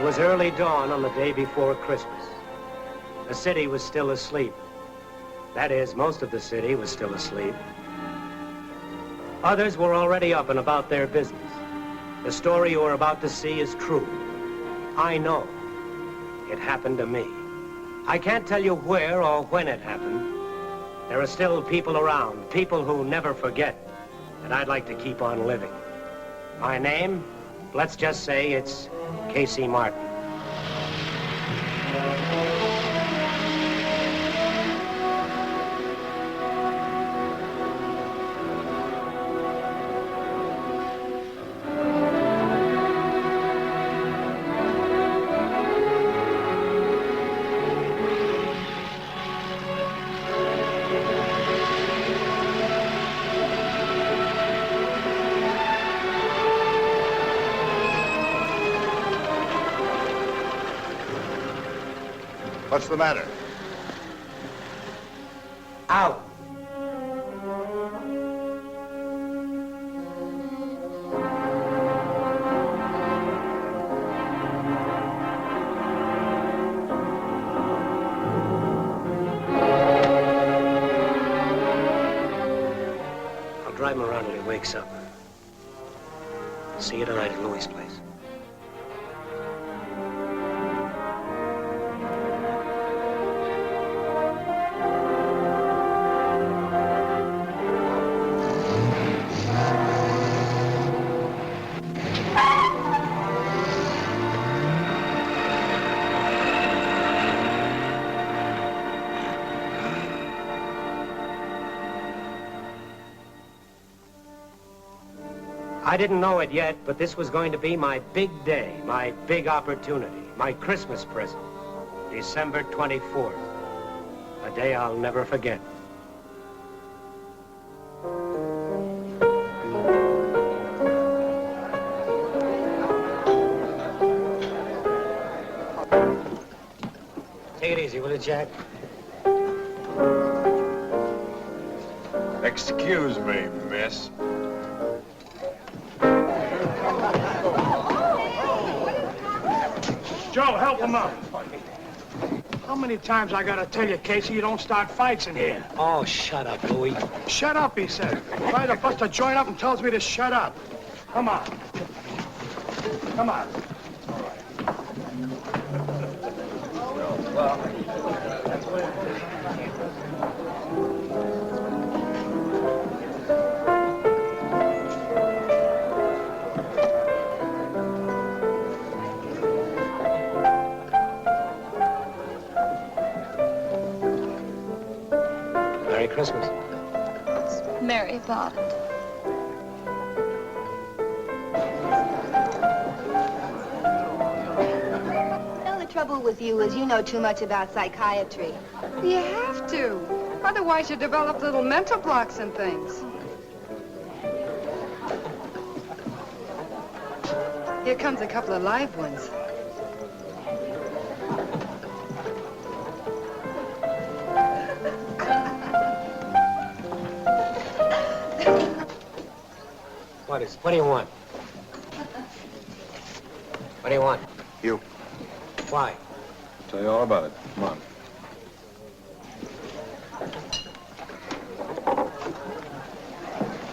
was early dawn on the day before Christmas. The city was still asleep. That is, most of the city was still asleep. Others were already up and about their business. The story you are about to see is true. I know. It happened to me. I can't tell you where or when it happened. There are still people around, people who never forget, and I'd like to keep on living. My name, let's just say it's Casey Martin. What's the matter? Out. I'll drive him around till he wakes up. See you tonight at Louis' place. I didn't know it yet, but this was going to be my big day, my big opportunity, my Christmas present. December 24th, a day I'll never forget. Take it easy, will you, Jack? Excuse me, miss. Joe, help him up. How many times I gotta tell you, Casey, you don't start fights in here? Oh, shut up, Louis. Shut up, he said. Try to bust a joint up and tells me to shut up. Come on. Come on. Well, that's what it is. Merry Christmas. Merry Bond. The trouble with you is you know too much about psychiatry. You have to. Otherwise you develop little mental blocks and things. Here comes a couple of live ones. What do you want? What do you want? You. Why? I'll tell you all about it. Come on.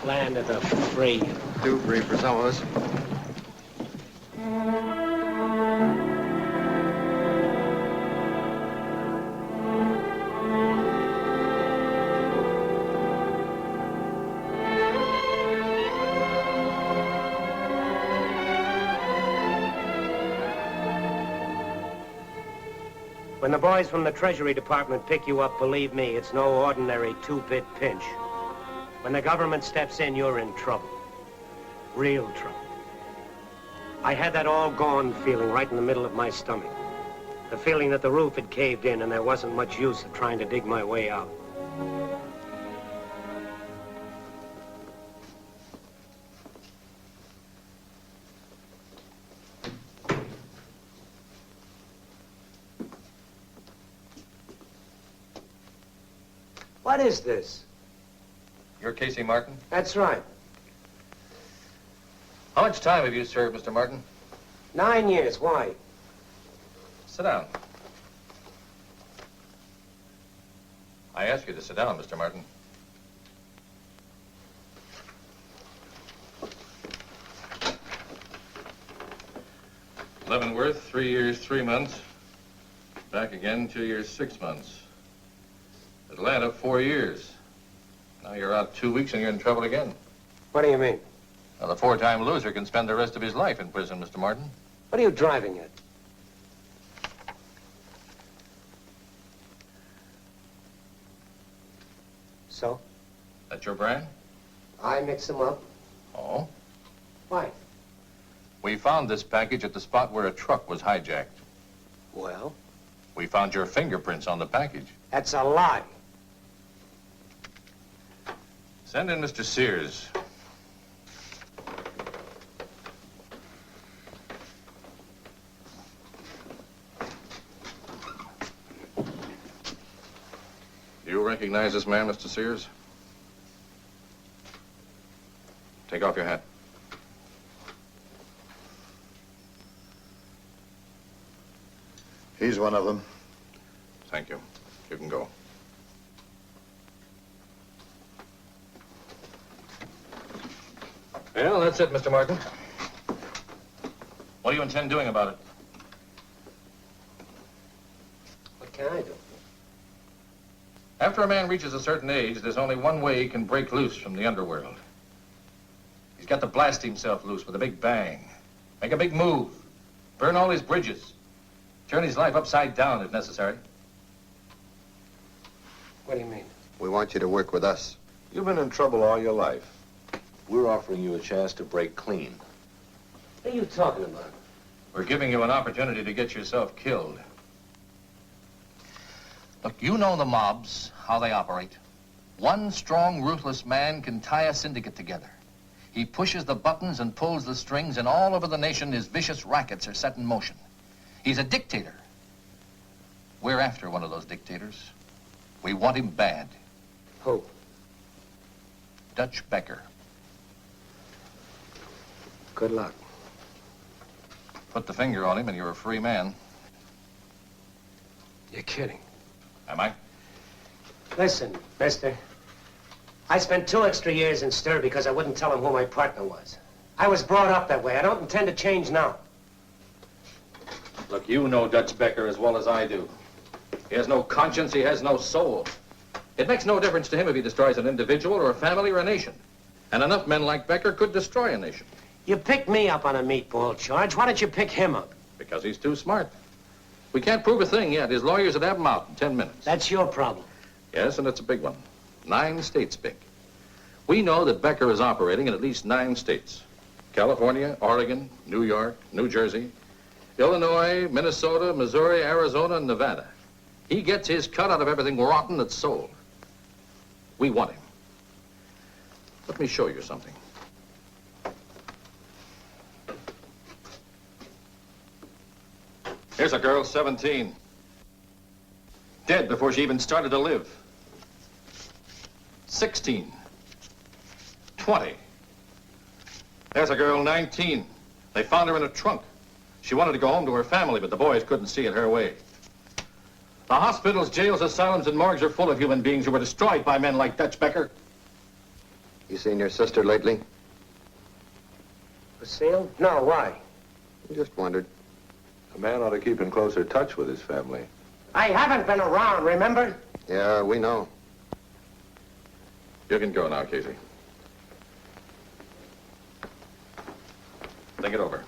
Land of the free. Too free for some of us. When the boys from the Treasury Department pick you up, believe me, it's no ordinary two-bit pinch. When the government steps in, you're in trouble. Real trouble. I had that all-gone feeling right in the middle of my stomach. The feeling that the roof had caved in and there wasn't much use of trying to dig my way out. What is this? You're Casey Martin? That's right. How much time have you served, Mr. Martin? 9 years. Why? Sit down. I ask you to sit down, Mr. Martin. Leavenworth, 3 years, 3 months. Back again, 2 years, 6 months. Atlanta, 4 years. Now you're out 2 weeks and you're in trouble again. What do you mean? Now, the 4-time loser can spend the rest of his life in prison, Mr. Martin. What are you driving at? So? That's your brand? I mix them up. Oh? Why? We found this package at the spot where a truck was hijacked. Well? We found your fingerprints on the package. That's a lie. Send in Mr. Sears. Do you recognize this man, Mr. Sears? Take off your hat. He's one of them. Thank you. You can go. Well, that's it, Mr. Martin. What do you intend doing about it? What can I do? After a man reaches a certain age, there's only one way he can break loose from the underworld. He's got to blast himself loose with a big bang. Make a big move. Burn all his bridges. Turn his life upside down if necessary. What do you mean? We want you to work with us. You've been in trouble all your life. We're offering you a chance to break clean. What are you talking about? We're giving you an opportunity to get yourself killed. Look, you know the mobs, how they operate. One strong, ruthless man can tie a syndicate together. He pushes the buttons and pulls the strings, and all over the nation his vicious rackets are set in motion. He's a dictator. We're after one of those dictators. We want him bad. Who? Dutch Becker. Good luck. Put the finger on him and you're a free man. You're kidding. Am I? Listen, mister. I spent 2 extra years in stir because I wouldn't tell him who my partner was. I was brought up that way. I don't intend to change now. Look, you know Dutch Becker as well as I do. He has no conscience, he has no soul. It makes no difference to him if he destroys an individual or a family or a nation. And enough men like Becker could destroy a nation. You picked me up on a meatball charge. Why don't you pick him up? Because he's too smart. We can't prove a thing yet. His lawyers would have him out in 10 minutes. That's your problem. Yes, and it's a big one. 9 states big. We know that Becker is operating in at least 9 states. California, Oregon, New York, New Jersey, Illinois, Minnesota, Missouri, Arizona, and Nevada. He gets his cut out of everything rotten that's sold. We want him. Let me show you something. Here's a girl, 17. Dead before she even started to live. 16. 20. There's a girl, 19. They found her in a trunk. She wanted to go home to her family, but the boys couldn't see it her way. The hospitals, jails, asylums, and morgues are full of human beings who were destroyed by men like Dutch Becker. You seen your sister lately? Lucille? No, why? Just wondered. A man ought to keep in closer touch with his family. I haven't been around, remember? Yeah, we know. You can go now, Casey. Think it over.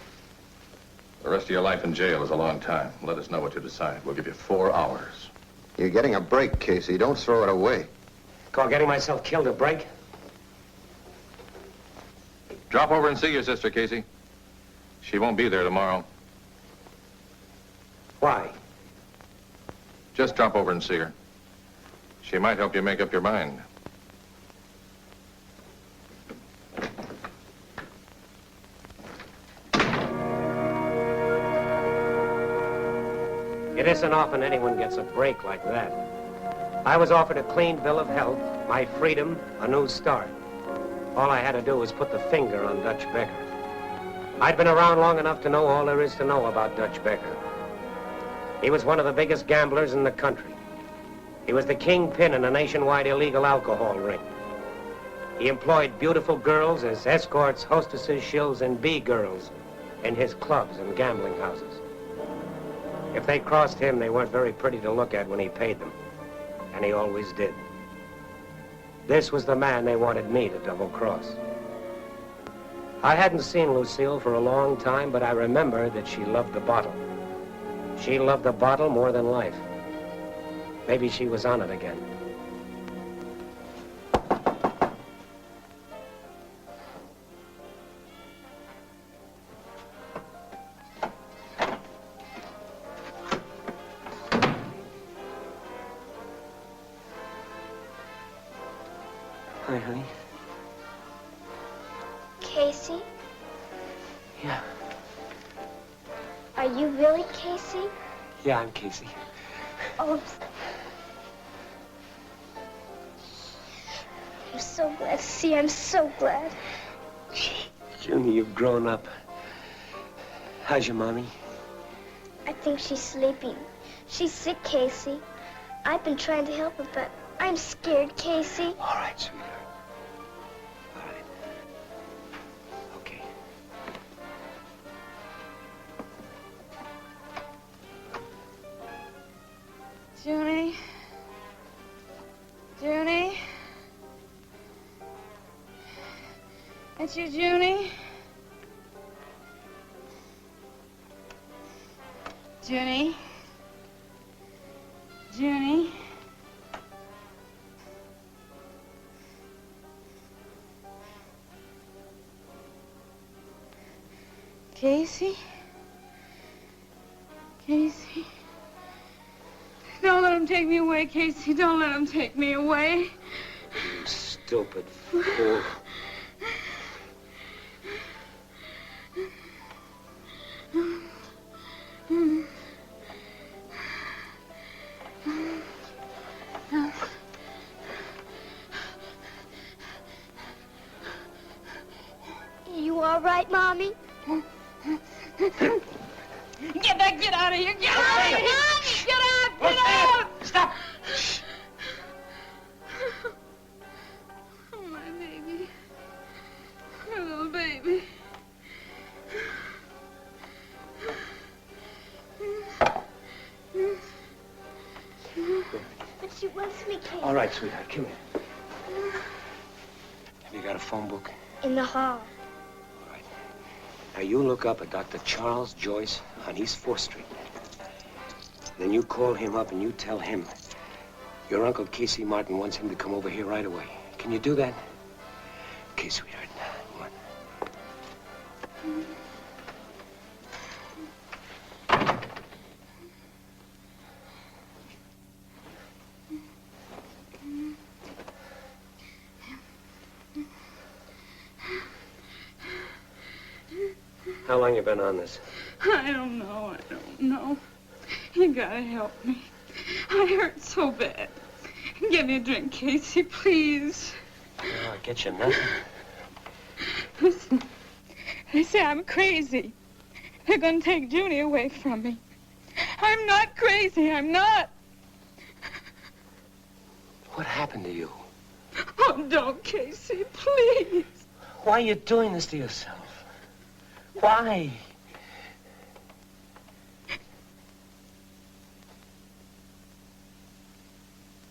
The rest of your life in jail is a long time. Let us know what you decide. We'll give you 4 hours. You're getting a break, Casey. Don't throw it away. Call getting myself killed a break? Drop over and see your sister, Casey. She won't be there tomorrow. Why? Just drop over and see her. She might help you make up your mind. It isn't often anyone gets a break like that. I was offered a clean bill of health, my freedom, a new start. All I had to do was put the finger on Dutch Becker. I'd been around long enough to know all there is to know about Dutch Becker. He was one of the biggest gamblers in the country. He was the kingpin in a nationwide illegal alcohol ring. He employed beautiful girls as escorts, hostesses, shills, and B-girls in his clubs and gambling houses. If they crossed him, they weren't very pretty to look at when he paid them, and he always did. This was the man they wanted me to double-cross. I hadn't seen Lucille for a long time, but I remember that she loved the bottle. She loved the bottle more than life. Maybe she was on it again. Hi, honey. Casey? Yeah. Are you really Casey? Yeah, I'm Casey. Oh, I'm so glad to see you. I'm so glad. Junior, you've grown up. How's your mommy? I think she's sleeping. She's sick, Casey. I've been trying to help her, but I'm scared, Casey. All right, sweetheart. All right. Okay. Junie? Junie? That's you, Junie? Junie? Junie? Casey? Casey? Don't let him take me away, Casey. Don't let him take me away. You stupid fool. You all right, Mommy? Get out of here! Get out of here! Get out! Get out! Stop! Oh, my baby. My little baby. But she wants me, Casey. All right, sweetheart, come here. Have you got a phone book? In the hall. All right. Now, you look up a Dr. Charles Joyce on East 4th Street. Then you call him up and you tell him your Uncle Casey Martin wants him to come over here right away. Can you do that? Okay, sweetheart. Come on. How long you been on this? I don't know. You gotta help me. I hurt so bad. Give me a drink, Casey, please. Oh, I'll get you nothing. Listen, they say I'm crazy. They're gonna take Junie away from me. I'm not crazy, I'm not. What happened to you? Oh, don't, Casey, please. Why are you doing this to yourself? Why?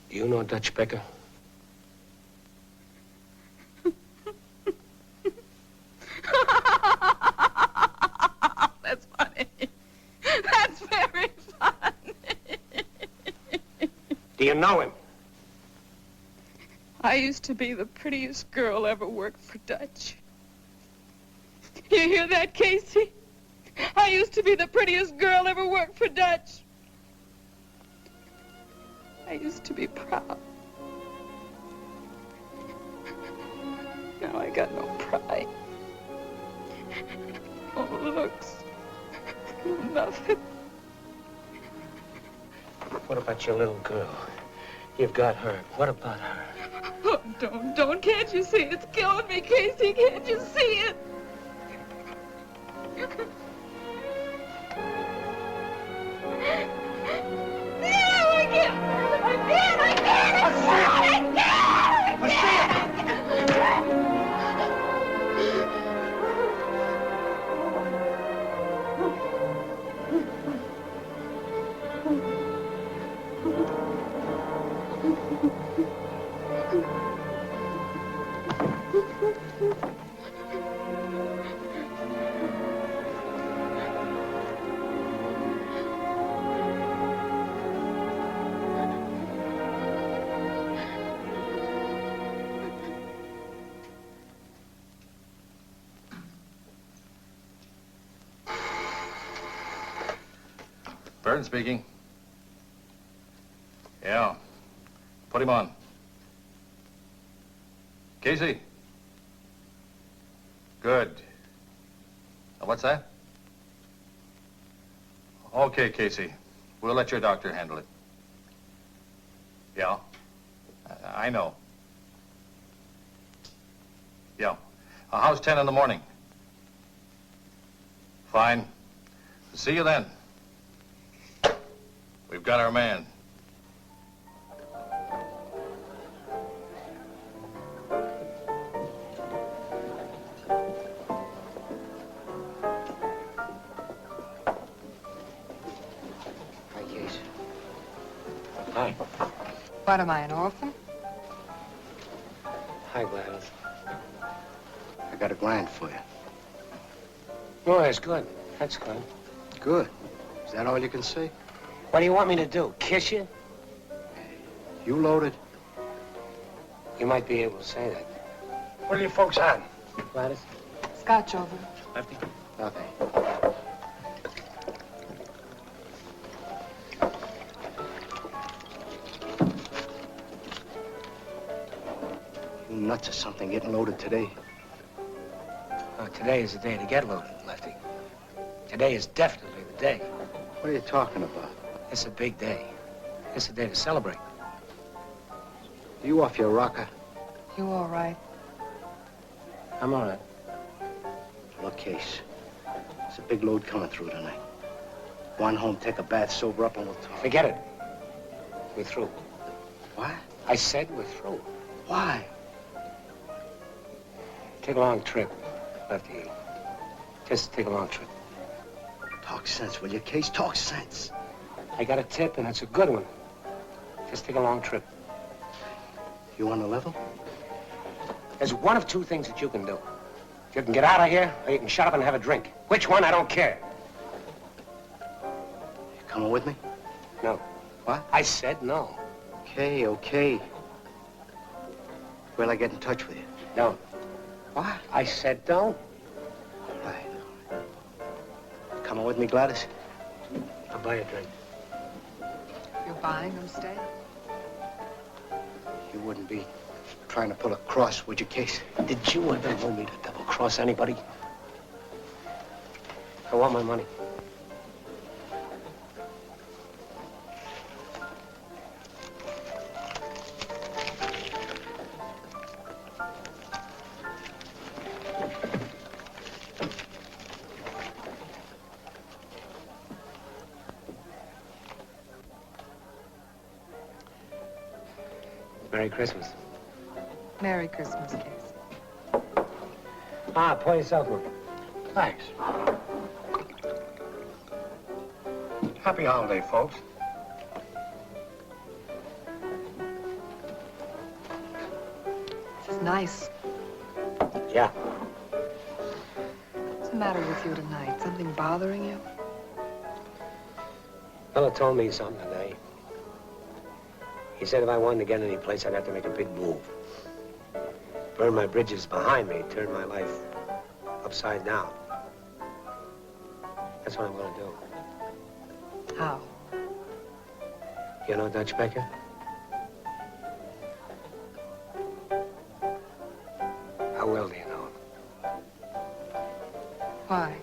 Do you know Dutch Becker? That's funny. That's very funny. Do you know him? I used to be the prettiest girl ever worked for Dutch. You hear that, Casey? I used to be the prettiest girl ever worked for Dutch. I used to be proud. Now I got no pride. No looks. No nothing. What about your little girl? You've got her. What about her? Oh, don't. Can't you see? It's killing me, Casey. Can't you see it? Burns speaking. Yeah. Put him on. Casey. Good. What's that? Okay, Casey. We'll let your doctor handle it. Yeah. I know. Yeah. How's 10 in the morning? Fine. See you then. We've got our man. Hi, Case. Hi. What, am I, an orphan? Hi, Gladys. I got a grand for you. Oh, that's good. That's good. Good. Is that all you can say? What do you want me to do? Kiss you? You loaded? You might be able to say that. What are you folks on? Gladys? Scotch over. Lefty? Nothing. You nuts or something getting loaded today? Oh, today is the day to get loaded, Lefty. Today is definitely the day. What are you talking about? It's a big day. It's a day to celebrate. You off your rocker? You all right? I'm all right. Look, Case. It's a big load coming through tonight. Go on home, take a bath, sober up, and we'll talk. Forget it. We're through. What? I said we're through. Why? Take a long trip, Lefty. Just take a long trip. Talk sense, will you, Case? Talk sense. I got a tip, and it's a good one. Just take a long trip. You on the level? There's one of two things that you can do. You can get out of here, or you can shut up and have a drink. Which one, I don't care. You coming with me? No. What? I said no. Okay, okay. Will I get in touch with you? Don't. What? I said don't. All right. Coming with me, Gladys? I'll buy you a drink. You're buying them, stay? You wouldn't be trying to pull a cross, would you, Case? Did you ever know me to double-cross anybody? I want my money. Merry Christmas. Merry Christmas, Case. Ah, pour yourself one. Thanks. Happy holiday, folks. This is nice. Yeah. What's the matter with you tonight? Something bothering you? Fella told me something today. He said if I wanted to get any place, I'd have to make a big move. Burn my bridges behind me, turn my life upside down. That's what I'm gonna do. How? You know Dutch Becker? How well do you know him? Why?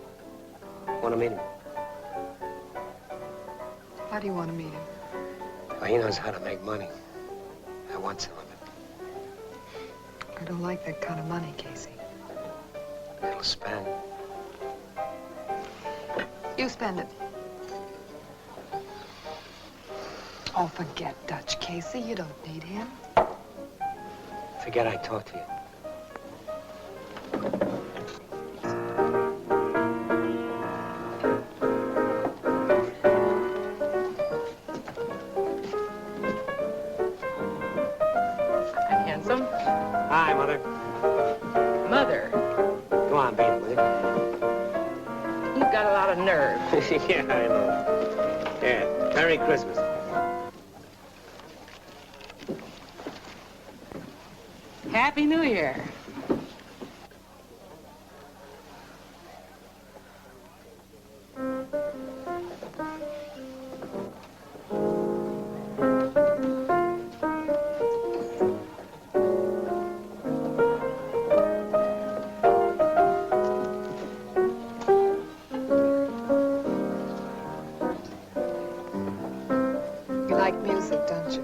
Want to meet him? Why do you want to meet him? Well, he knows how to make money. I want some of it. I don't like that kind of money, Casey. It'll spend. You spend it. Oh, forget Dutch, Casey. You don't need him. Forget I talked to you. I'm handsome. Hi, Mother. on, beat it, will you? You've got a lot of nerve. Yeah, I know. Yeah, Merry Christmas. Happy New Year. You like music, don't you?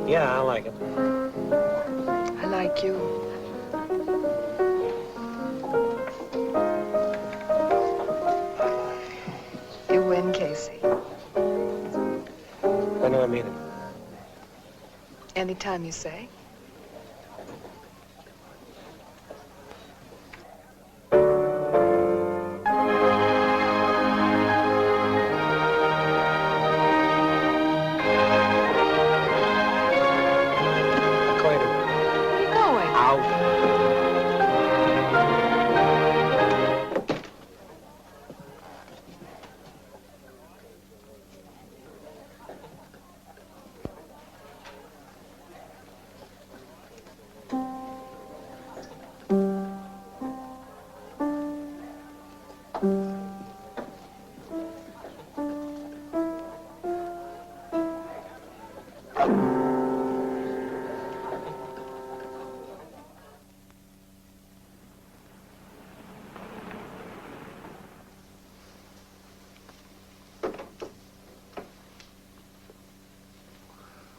Yeah, I like it. I like you. You win, Casey. When do I meet him? Anytime you say. Acquainted. Where are you going? Out.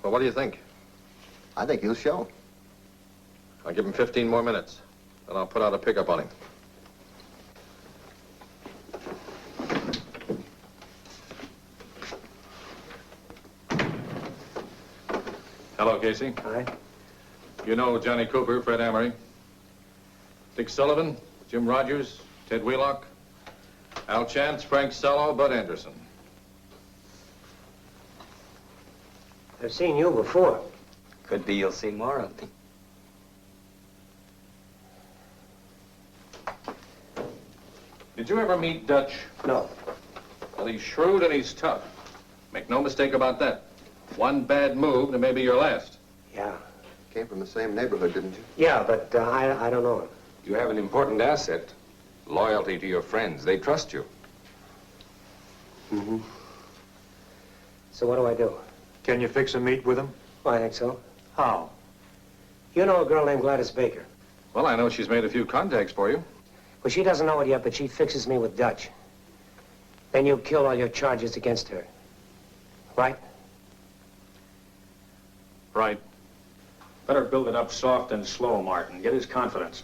Well, what do you think? I think he'll show. I'll give him 15 more minutes, and I'll put out a pickup on him. Hello, Casey. Hi. You know Johnny Cooper, Fred Amory, Dick Sullivan, Jim Rogers, Ted Wheelock, Al Chance, Frank Sello, Bud Anderson. I've seen you before. Could be you'll see more of me. Did you ever meet Dutch? No. Well, he's shrewd and he's tough. Make no mistake about that. One bad move, and it may be your last. Yeah. Came from the same neighborhood, didn't you? Yeah, but I don't know him. You have an important asset. Loyalty to your friends. They trust you. Mm-hmm. So what do I do? Can you fix a meet with him? Well, I think so. How? You know a girl named Gladys Baker? Well, I know she's made a few contacts for you. Well, she doesn't know it yet, but she fixes me with Dutch. Then you kill all your charges against her. Right? Right. Better build it up soft and slow, Martin. Get his confidence.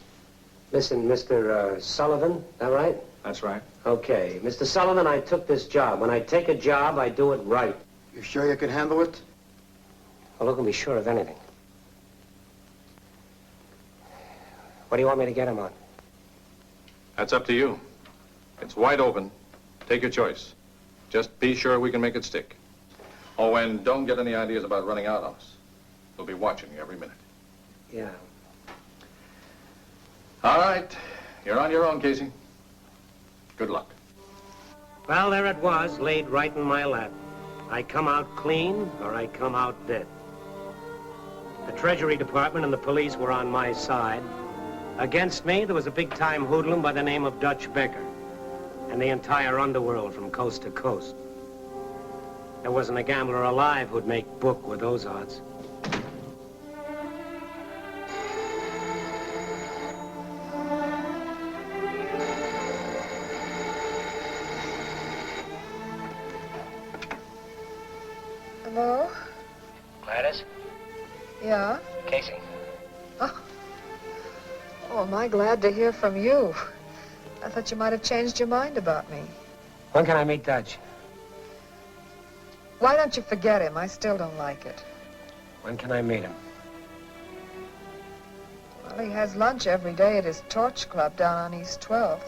Listen, Mr. Sullivan, is that right? That's right. Okay. Mr. Sullivan, I took this job. When I take a job, I do it right. You sure you can handle it? Well, who can be sure of anything? What do you want me to get him on? That's up to you. It's wide open. Take your choice. Just be sure we can make it stick. Oh, and don't get any ideas about running out on us. We'll be watching you every minute. Yeah. All right. You're on your own, Casey. Good luck. Well, there it was, laid right in my lap. I come out clean, or I come out dead. The Treasury Department and the police were on my side. Against me, there was a big-time hoodlum by the name of Dutch Becker, and the entire underworld from coast to coast. There wasn't a gambler alive who'd make book with those odds. Hello? Gladys? Yeah? Casey? Oh, am I glad to hear from you. I thought you might have changed your mind about me. When can I meet Dutch? Why don't you forget him? I still don't like it. When can I meet him? Well, he has lunch every day at his Torch Club down on East 12th.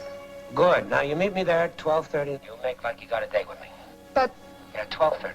Good. Now, you meet me there at 12:30. You make like you got a date with me. But... Yeah, 12:30.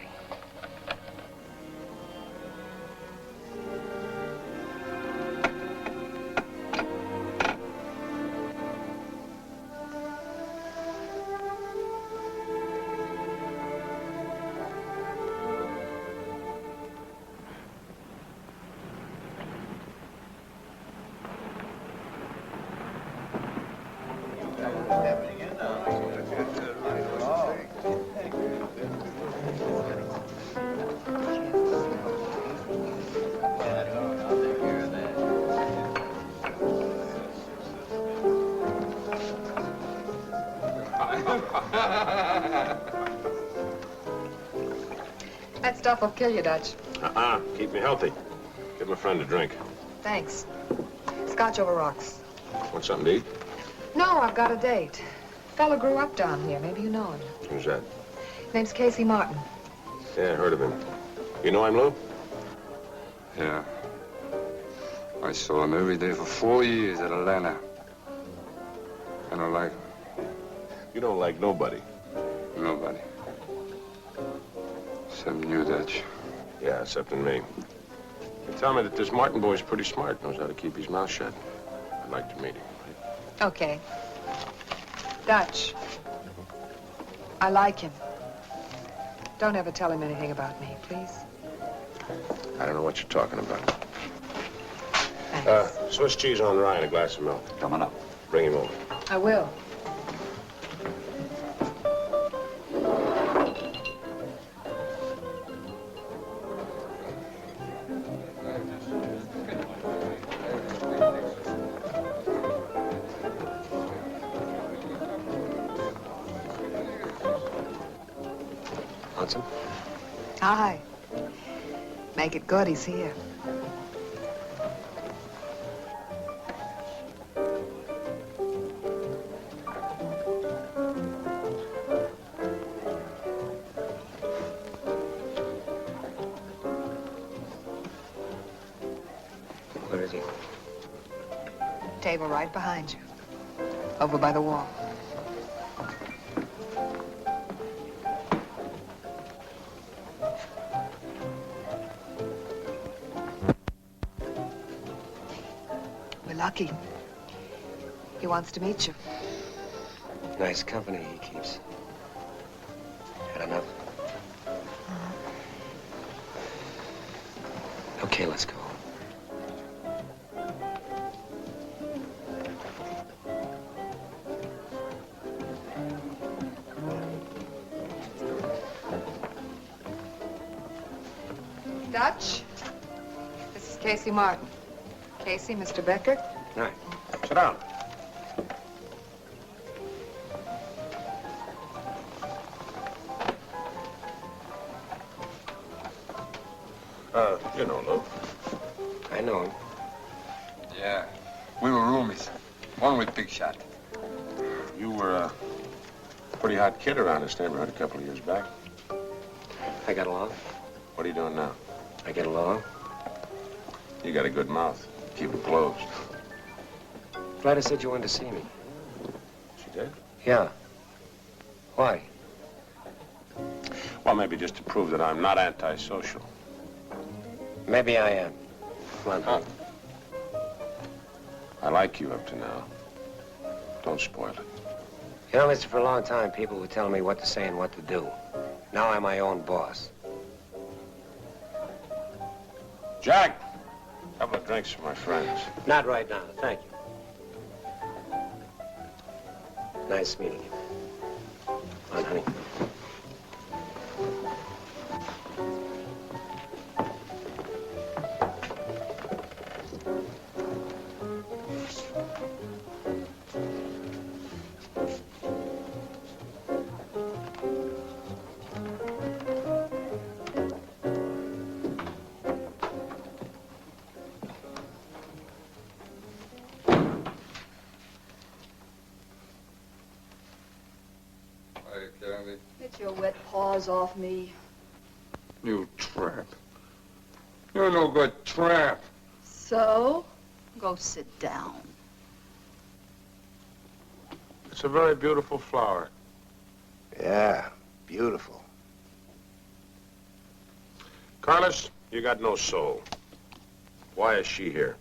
stuff will kill you, Dutch. Keep me healthy. Give my friend a drink. Thanks. Scotch over rocks. Want something to eat? No, I've got a date. Fella grew up down here. Maybe you know him. Who's that? Name's Casey Martin. Yeah, I heard of him. You know him, Lou? Yeah. I saw him every day for 4 years at Atlanta. I don't like him. You don't like nobody. Nobody. Except you, Dutch. Yeah, except in me. They tell me that this Martin boy's pretty smart, knows how to keep his mouth shut. I'd like to meet him. Okay. Dutch. I like him. Don't ever tell him anything about me, please. I don't know what you're talking about. Thanks. Swiss cheese on rye and a glass of milk. Coming up. Bring him over. I will. Hudson? Hi. Make it good, he's here. Where is he? Table right behind you. Over by the wall. We're lucky. He wants to meet you. Nice company he keeps. Had enough? Okay, let's go. Dutch, this is Casey Martin. Casey, Mr. Becker. Right. Sit down. You know Lou. I know him. Yeah. We were roomies. One with Big Shot. You were a pretty hot kid around this neighborhood a couple of years back. I got along. What are you doing now? I get along. You got a good mouth. Keep it closed. Gladys said you wanted to see me. She did? Yeah. Why? Well, maybe just to prove that I'm not antisocial. Maybe I am. Come on, honey. I like you up to now. Don't spoil it. You know, mister, for a long time, people would tell me what to say and what to do. Now I'm my own boss. Jack! A couple of drinks for my friends. Not right now, thank you. Nice meeting you. Come on, honey. Get your wet paws off me. You tramp. You're no good tramp. So? Go sit down. It's a very beautiful flower. Yeah, beautiful. Carlos, you got no soul. Why is she here?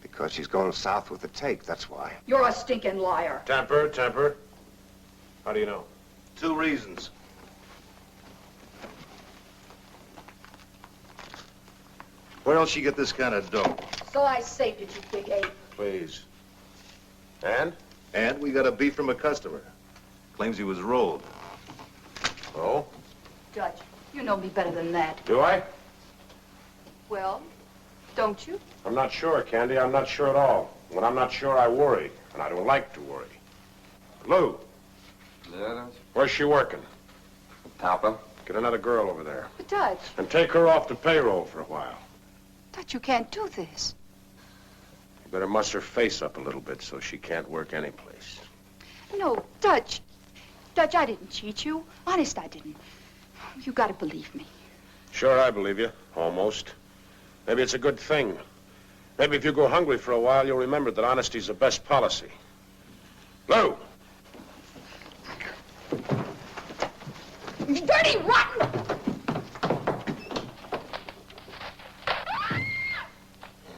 Because she's going south with the take, that's why. You're a stinking liar. Temper, temper. How do you know? 2 reasons. Where else she get this kind of dough? So I saved it, you big ape. Please. And? And we got a beef from a customer. Claims he was rolled. Oh? Dutch, you know me better than that. Do I? Well, don't you? I'm not sure, Candy. I'm not sure at all. When I'm not sure, I worry. And I don't like to worry. Lou. Yeah, Dutch? Where's she working? Topper. Get another girl over there. But, Dutch, And take her off the payroll for a while. Dutch, you can't do this. You better muss her face up a little bit so she can't work any place. No, Dutch. Dutch, I didn't cheat you. Honest, I didn't. You gotta believe me. Sure, I believe you. Almost. Maybe it's a good thing. Maybe if you go hungry for a while, you'll remember that honesty's the best policy. Lou! You dirty, rotten!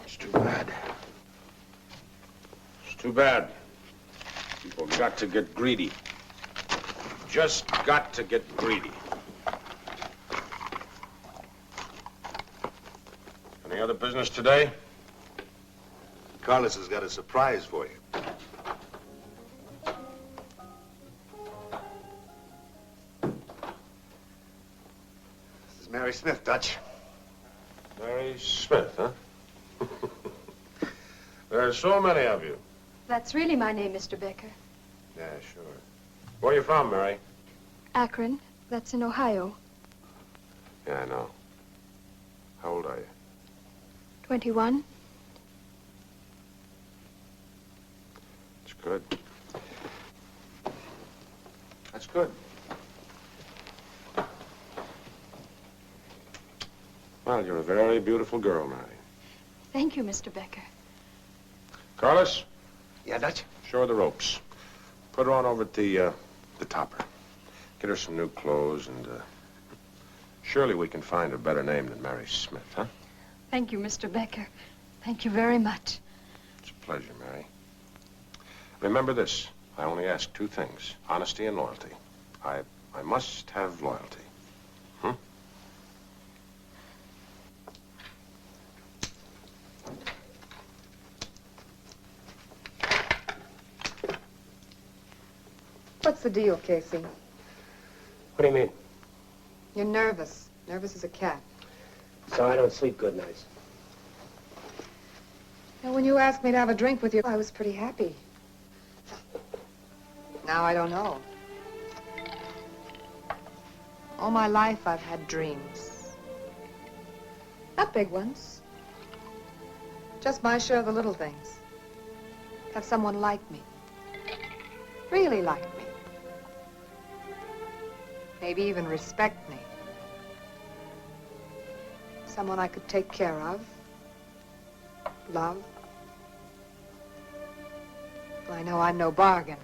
It's too bad. It's too bad. People got to get greedy. Just got to get greedy. Any other business today? Carlos has got a surprise for you. This is Mary Smith, Dutch. Mary Smith, huh? There's so many of you. That's really my name, Mr. Becker. Yeah, sure. Where are you from, Mary? Akron. That's in Ohio. Yeah, I know. How old are you? 21. That's good. That's good. Well, you're a very beautiful girl, Mary. Thank you, Mr. Becker. Carlos? Yeah, Dutch? Show her the ropes. Put her on over at the topper. Get her some new clothes and, surely we can find a better name than Mary Smith, huh? Thank you, Mr. Becker. Thank you very much. It's a pleasure, Mary. Remember this. I only ask two things. Honesty and loyalty. I must have loyalty. Hmm? What's the deal, Casey? What do you mean? You're nervous. Nervous as a cat. So I don't sleep good nights. Now, when you asked me to have a drink with you, I was pretty happy. Now I don't know. All my life, I've had dreams. Not big ones. Just my share of the little things. Have someone like me. Really like me. Maybe even respect me. Someone I could take care of. Love. Well, I know I'm no bargain.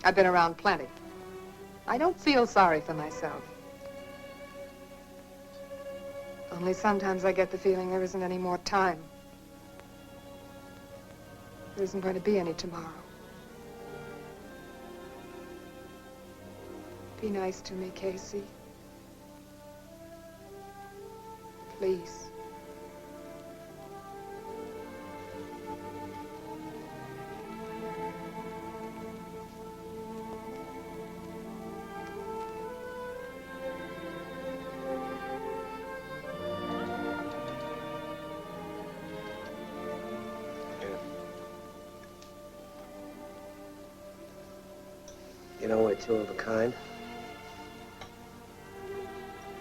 I've been around plenty. I don't feel sorry for myself. Only sometimes I get the feeling there isn't any more time. There isn't going to be any tomorrow. Be nice to me, Casey. Please. You know, we're two of a kind.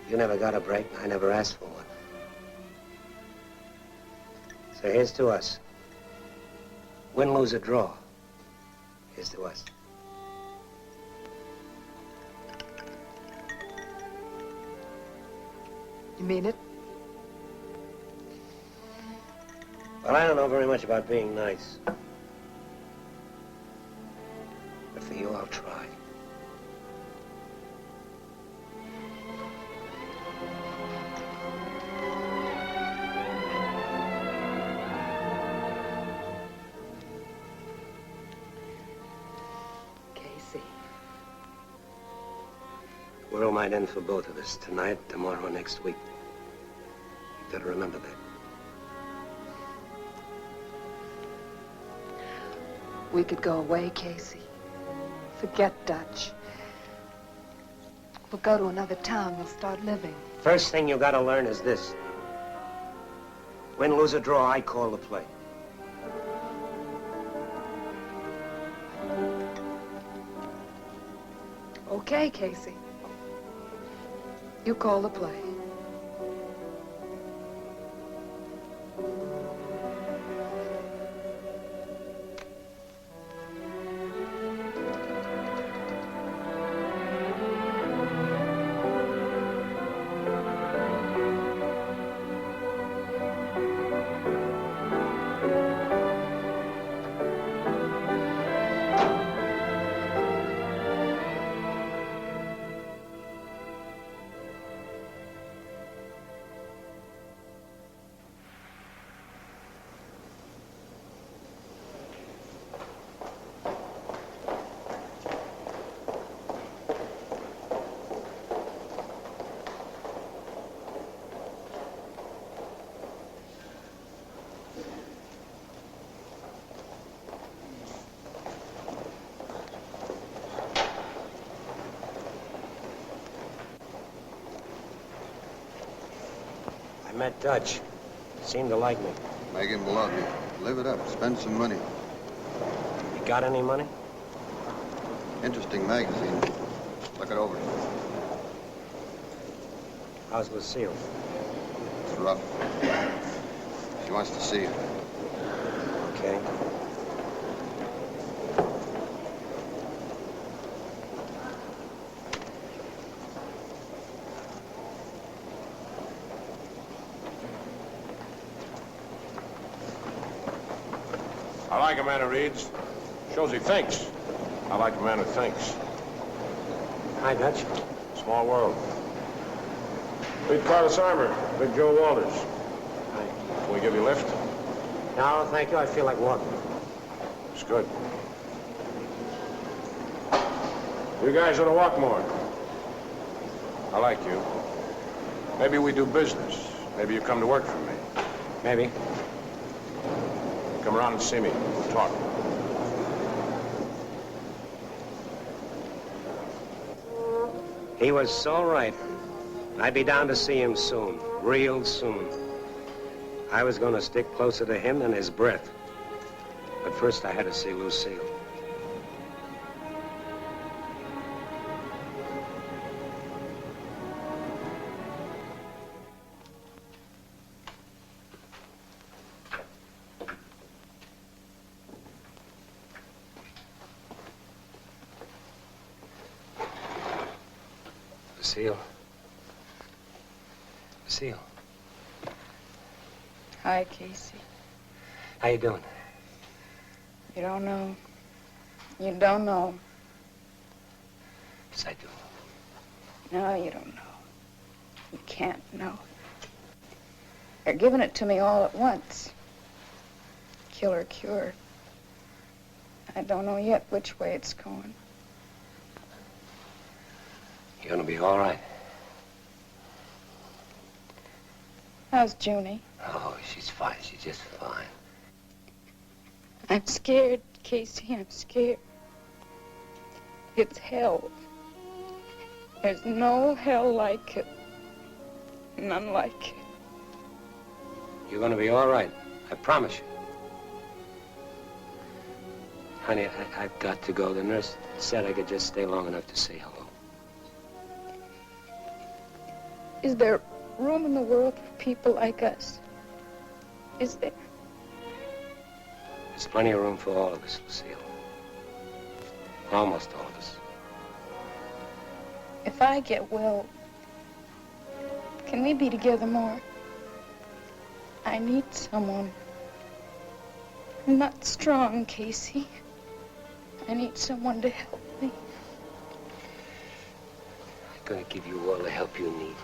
You never got a break, and I never asked for one. So here's to us. Win, lose, or draw. Here's to us. You mean it? Well, I don't know very much about being nice. But for you, I'll try. The world might end for both of us. Tonight, tomorrow, next week. You gotta remember that. We could go away, Casey. Forget Dutch. We'll go to another town. We'll start living. First thing you gotta learn is this. Win, lose, or draw, I call the play. Okay, Casey. You call the play. I met Dutch. Seemed to like me. Make him love you. Live it up. Spend some money. You got any money? Interesting magazine. Look it over. How's Lucille? It's rough. She wants to see you. Okay. I like a man who reads. Shows he thinks. I like a man who thinks. Hi, Dutch. Small world. Meet Carlos Armour, Big Joe Walters. Hi. Can we give you a lift? No, thank you. I feel like walking. It's good. You guys ought to walk more. I like you. Maybe we do business. Maybe you come to work for me. Maybe. Come around and see me. We'll talk. He was so right. I'd be down to see him soon. Real soon. I was going to stick closer to him than his breath. But first I had to see Lucille. Lucille. Lucille. Hi, Casey. How you doing? You don't know. You don't know. Yes, I do. No, you don't know. You can't know. They're giving it to me all at once. Killer cure. I don't know yet which way it's going. You're gonna be all right. How's Junie? Oh, she's fine. She's just fine. I'm scared, Casey. I'm scared. It's hell. There's no hell like it. None like it. You're gonna be all right. I promise you. Honey, I've got to go. The nurse said I could just stay long enough to say hello. Is there room in the world for people like us? Is there? There's plenty of room for all of us, Lucille. Almost all of us. If I get well, can we be together more? I need someone. I'm not strong, Casey. I need someone to help me. I'm gonna give you all the help you need.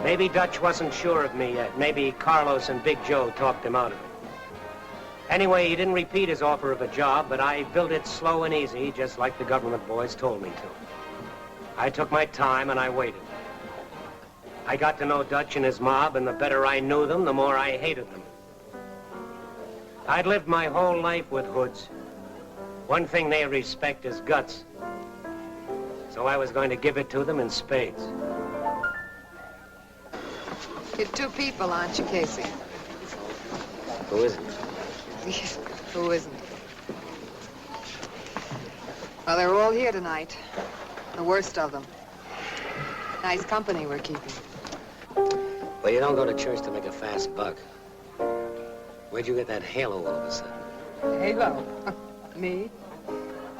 Maybe Dutch wasn't sure of me yet. Maybe Carlos and Big Joe talked him out of it. Anyway, he didn't repeat his offer of a job, but I built it slow and easy, just like the government boys told me to. I took my time and I waited. I got to know Dutch and his mob, and the better I knew them, the more I hated them. I'd lived my whole life with hoods. One thing they respect is guts. So I was going to give it to them in spades. You're two people, aren't you, Casey? Who isn't? Who isn't? Well, they're all here tonight. The worst of them. Nice company we're keeping. Well, you don't go to church to make a fast buck. Where'd you get that halo all of a sudden? Halo? Me?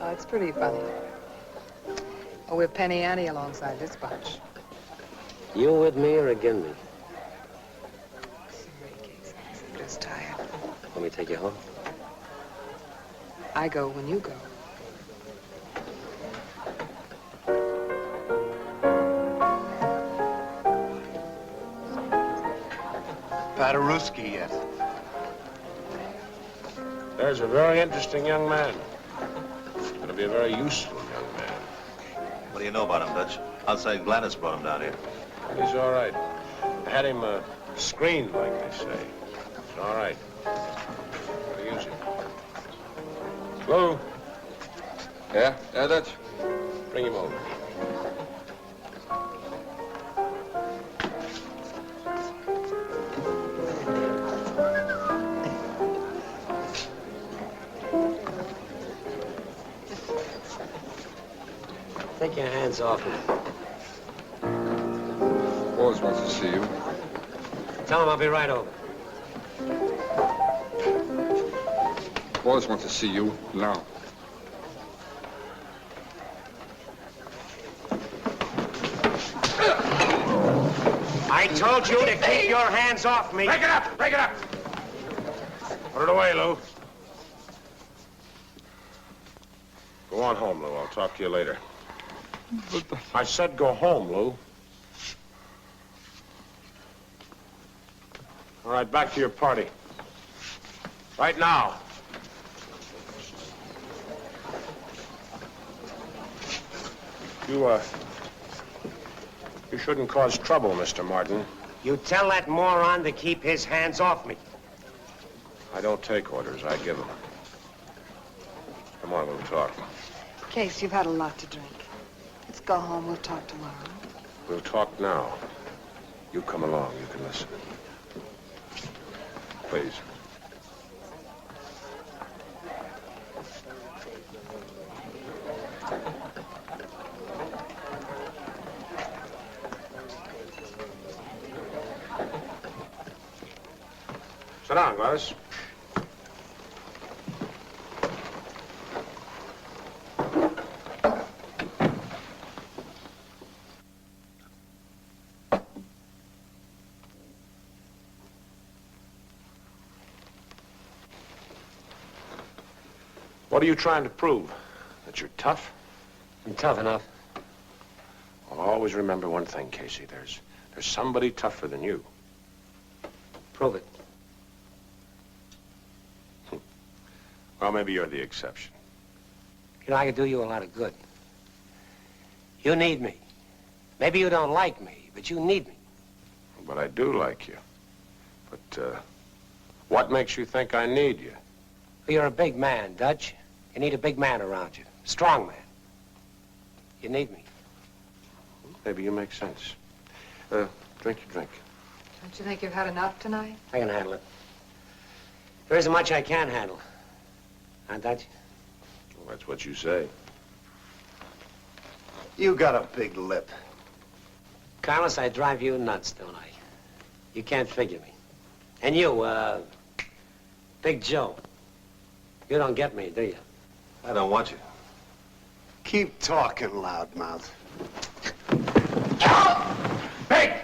Oh, it's pretty funny. Oh, we're Penny Annie alongside this bunch. You with me or against me? Sorry, Casey. I'm just tired. Want me to take you home? I go when you go. Paderewski yet. There's a very interesting young man. Going to be a very useful young man. What do you know about him, Dutch? Outside Gladys brought him down here. He's all right. I had him screened, like they say. He's all right. Gotta use him. Lou. Yeah, Dutch? Bring him over. Take your hands off me. Forrest wants to see you. Tell him I'll be right over. Forrest wants to see you now. I told you to keep your hands off me. Break it up! Break it up! Put it away, Lou. Go on home, Lou. I'll talk to you later. I said go home, Lou. All right, back to your party. Right now. You shouldn't cause trouble, Mr. Martin. You tell that moron to keep his hands off me. I don't take orders. I give them. Come on, we'll talk. Case, you've had a lot to drink. Let's go home. We'll talk tomorrow. We'll talk now. You come along. You can listen. Please. Sit down, Gladys. What are you trying to prove? That you're tough? I'm tough enough. Well, always remember one thing, Casey. There's somebody tougher than you. Prove it. Well, maybe you're the exception. You know, I could do you a lot of good. You need me. Maybe you don't like me, but you need me. But I do like you. But, what makes you think I need you? Well, you're a big man, Dutch. You need a big man around you. A strong man. You need me. Maybe you make sense. Drink your drink. Don't you think you've had enough tonight? I can handle it. There isn't much I can't handle. Huh, Dutch? Well, that's what you say. You got a big lip. Carlos, I drive you nuts, don't I? You can't figure me. And you, Big Joe. You don't get me, do you? I don't want you. Keep talking, loudmouth. Hey!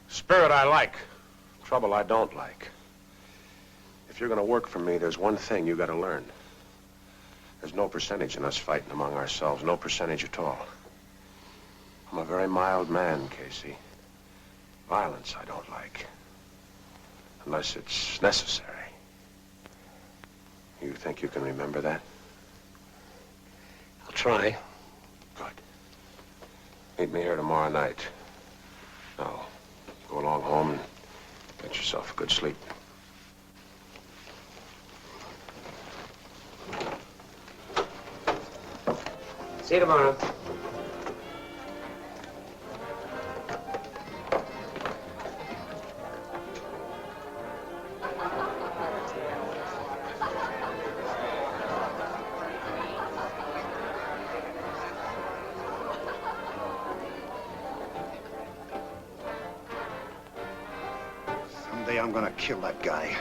Spirit I like. Trouble I don't like. If you're gonna work for me, there's one thing you gotta learn. There's no percentage in us fighting among ourselves. No percentage at all. I'm a very mild man, Casey. Violence I don't like. Unless it's necessary. You think you can remember that? I'll try. Good. Meet me here tomorrow night. Now, go along home and get yourself a good sleep. See you tomorrow. Someday I'm gonna kill that guy.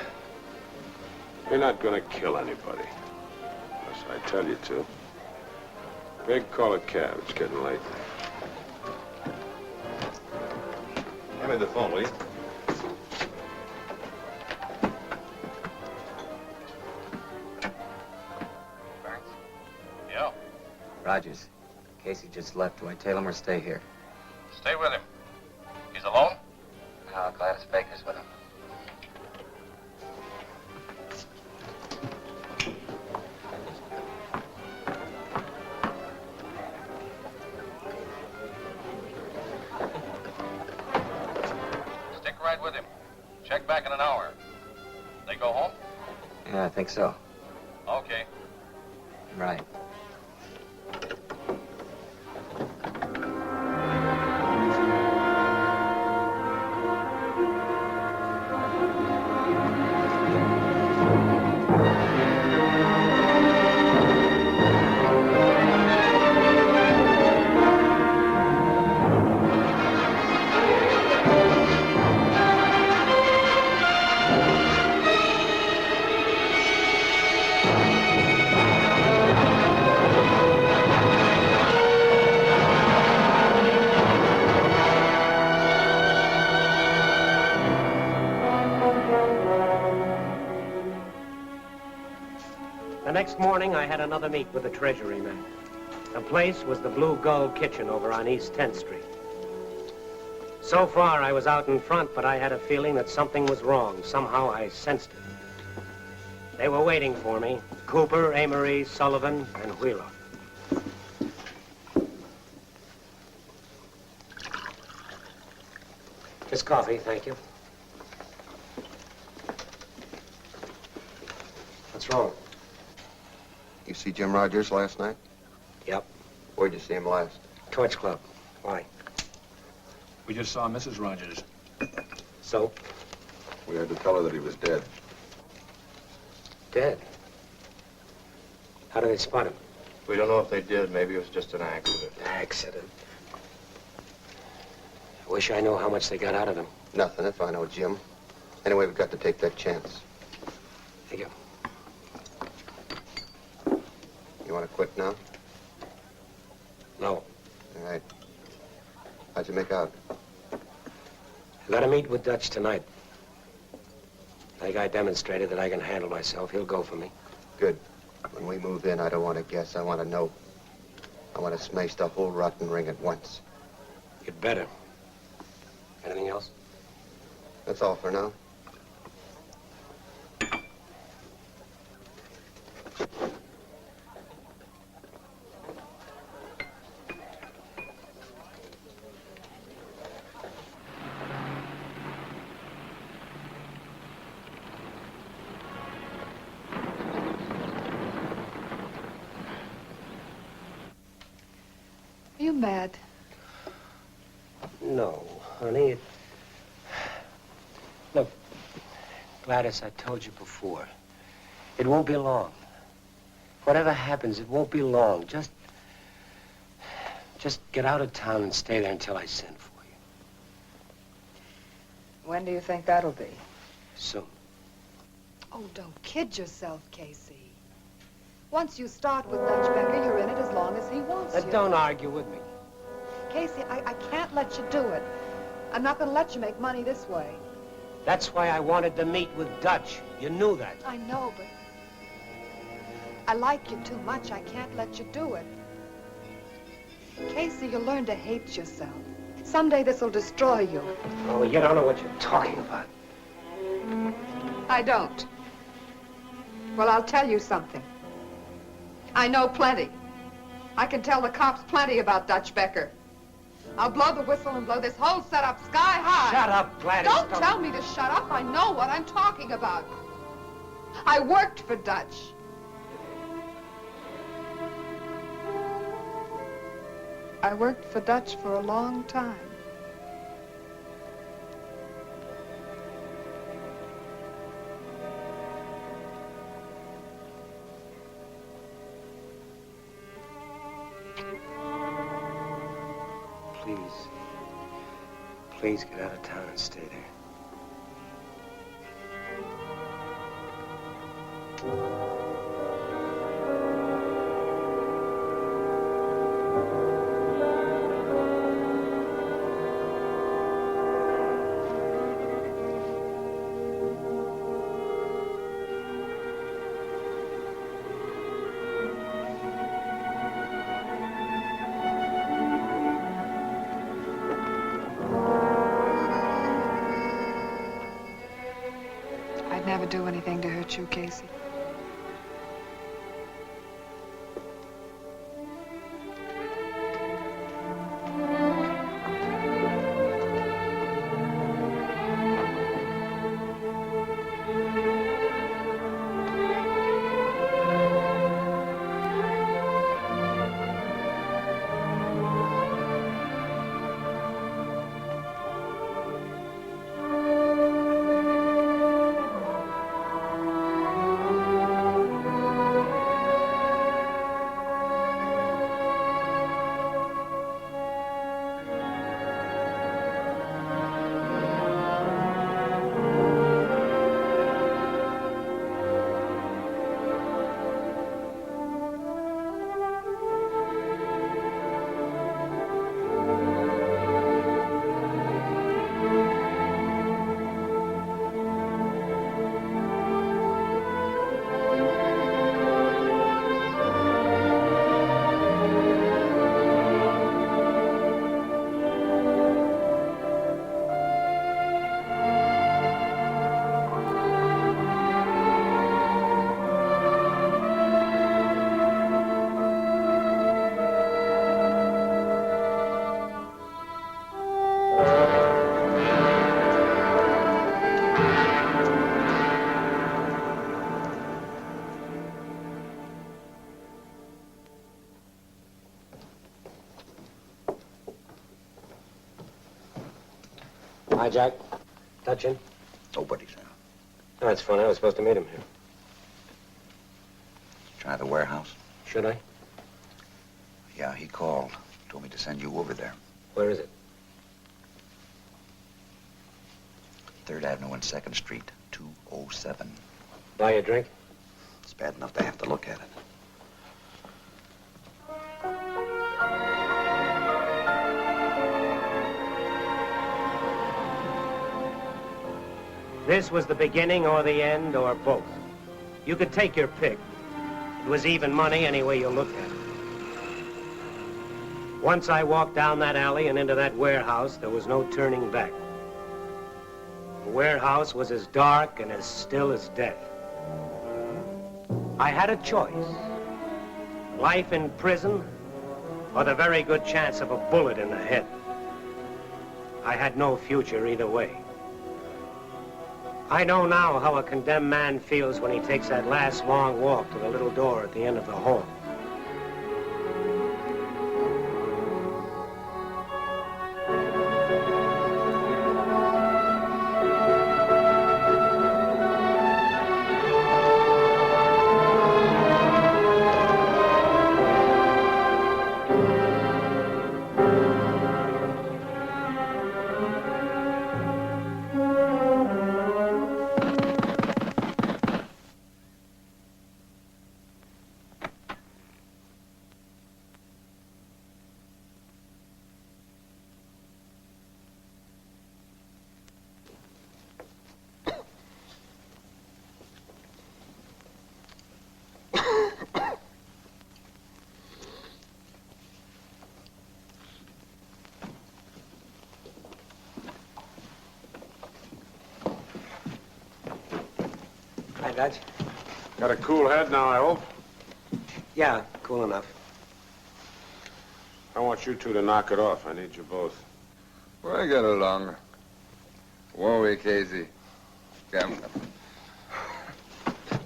You're not gonna kill anybody. Unless I tell you to. Big, call a cab. It's getting late. Hand me the phone, will you? Yeah. Rogers. Casey just left. Do I tail him or stay here? Stay with him. He's alone? No, Gladys Baker's with him. Stick right with him. Check back in an hour. They go home? Yeah, I think so. Okay. Right. The next morning, I had another meet with the Treasury men. The place was the Blue Gull Kitchen over on East 10th Street. So far, I was out in front, but I had a feeling that something was wrong. Somehow, I sensed it. They were waiting for me. Cooper, Amory, Sullivan, and Wheeler. Just coffee, thank you. What's wrong? You see Jim Rogers last night? Yep. Where'd you see him last? Torch Club. Why? We just saw Mrs. Rogers. So? We had to tell her that he was dead. Dead? How did they spot him? We don't know if they did. Maybe it was just an accident. Accident. I wish I knew how much they got out of him. Nothing, if I know Jim. Anyway, we've got to take that chance. Thank you. You want to quit now? No. All right. How'd you make out? I got to meet with Dutch tonight. I think I demonstrated that I can handle myself. He'll go for me. Good. When we move in, I don't want to guess. I want to know. I want to smash the whole rotten ring at once. You'd better. Anything else? That's all for now. Are you mad? No, honey. Look, Gladys, I told you before. It won't be long. Whatever happens, it won't be long. Just get out of town and stay there until I send for you. When do you think that'll be? Soon. Oh, don't kid yourself, Casey. Once you start with Dutch Becker, you're in it as long as he wants you. Don't argue with me. Casey, I can't let you do it. I'm not going to let you make money this way. That's why I wanted to meet with Dutch. You knew that. I know, but I like you too much. I can't let you do it. Casey, you'll learn to hate yourself. Someday this will destroy you. Oh, you don't know what you're talking about. I don't. Well, I'll tell you something. I know plenty. I can tell the cops plenty about Dutch Becker. I'll blow the whistle and blow this whole setup sky high. Shut up, Gladys. Don't tell me to shut up. I know what I'm talking about. I worked for Dutch. I worked for Dutch for a long time. Please get out of town and stay there. I'd never do anything to hurt you, Casey. Hi, Jack. Dutch in? Nobody's in. Oh, that's funny. I was supposed to meet him here. Try the warehouse? Should I? Yeah, he called. Told me to send you over there. Where is it? 3rd Avenue and 2nd Street, 207. Buy you a drink? It's bad enough to have to look at it. This was the beginning or the end or both. You could take your pick. It was even money any way you looked at it. Once I walked down that alley and into that warehouse, there was no turning back. The warehouse was as dark and as still as death. I had a choice. Life in prison or the very good chance of a bullet in the head. I had no future either way. I know now how a condemned man feels when he takes that last long walk to the little door at the end of the hall. Hi, Dutch. Got a cool head now, I hope? Yeah, cool enough. I want you two to knock it off. I need you both. We'll get along. Won't we, Casey? Come.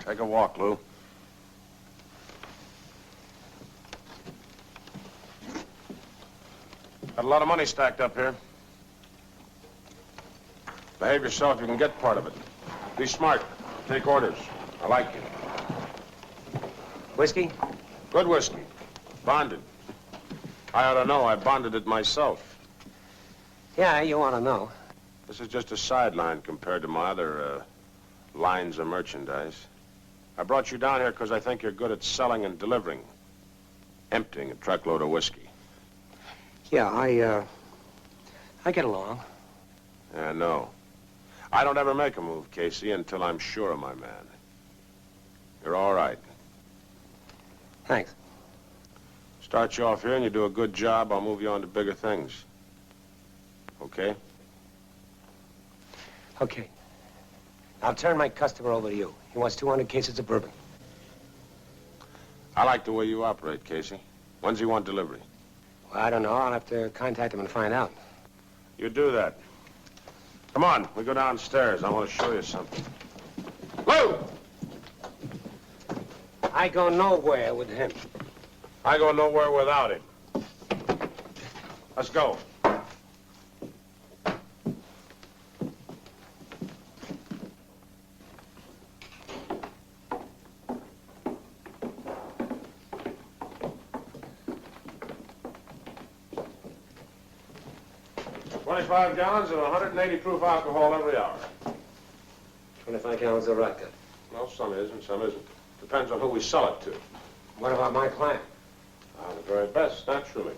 Take a walk, Lou. Got a lot of money stacked up here. Behave yourself, you can get part of it. Be smart. Take orders. I like you. Whiskey? Good whiskey. Bonded. I ought to know. I bonded it myself. Yeah, you want to know. This is just a sideline compared to my other lines of merchandise. I brought you down here because I think you're good at selling and delivering. Emptying a truckload of whiskey. Yeah, I get along. Yeah, no. I don't ever make a move, Casey, until I'm sure of my man. You're all right. Thanks. Start you off here and you do a good job, I'll move you on to bigger things. Okay? Okay. I'll turn my customer over to you. He wants 200 cases of bourbon. I like the way you operate, Casey. When's he want delivery? Well, I don't know. I'll have to contact him and find out. You do that. Come on, we go downstairs. I want to show you something. Lou! I go nowhere with him. I go nowhere without him. Let's go. $25 gallons of 180 proof alcohol every hour. 25 gallons of vodka. Well, some is and some isn't. Depends on who we sell it to. What about my client? The very best, naturally.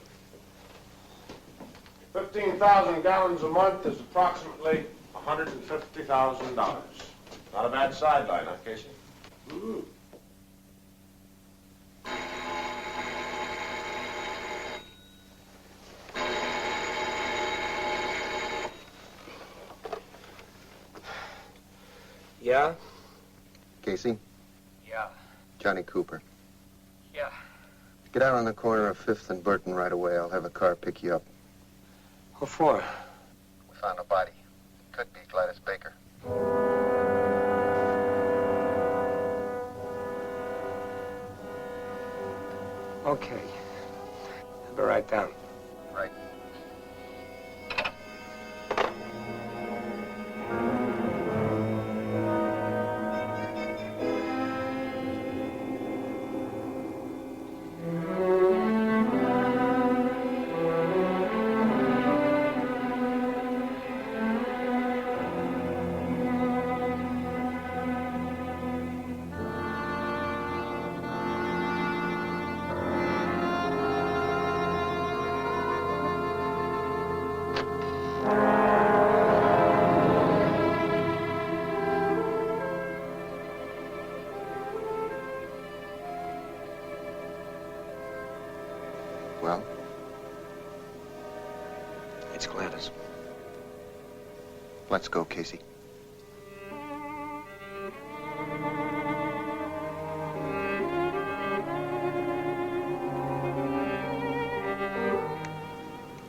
15,000 gallons a month is approximately $150,000. Not a bad sideline, huh, Casey? Ooh. Yeah? Casey? Yeah. Johnny Cooper. Yeah. Get out on the corner of 5th and Burton right away. I'll have a car pick you up. What for? We found a body. Could be Gladys Baker. Okay. I'll be right down. Right. Well? It's Gladys. Let's go, Casey.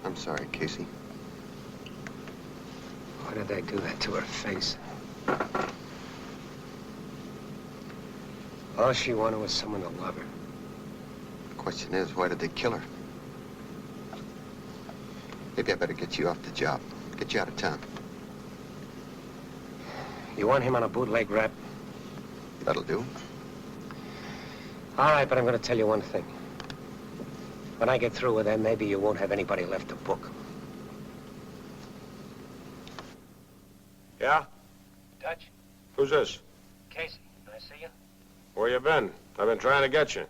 I'm sorry, Casey. Why did they do that to her face? All she wanted was someone to love her. The question is, why did they kill her? Maybe I better get you off the job. Get you out of town. You want him on a bootleg rap? That'll do. All right, but I'm going to tell you one thing. When I get through with them, maybe you won't have anybody left to book. Yeah? Dutch? Who's this? Casey, can I see you? Where you been? I've been trying to get you.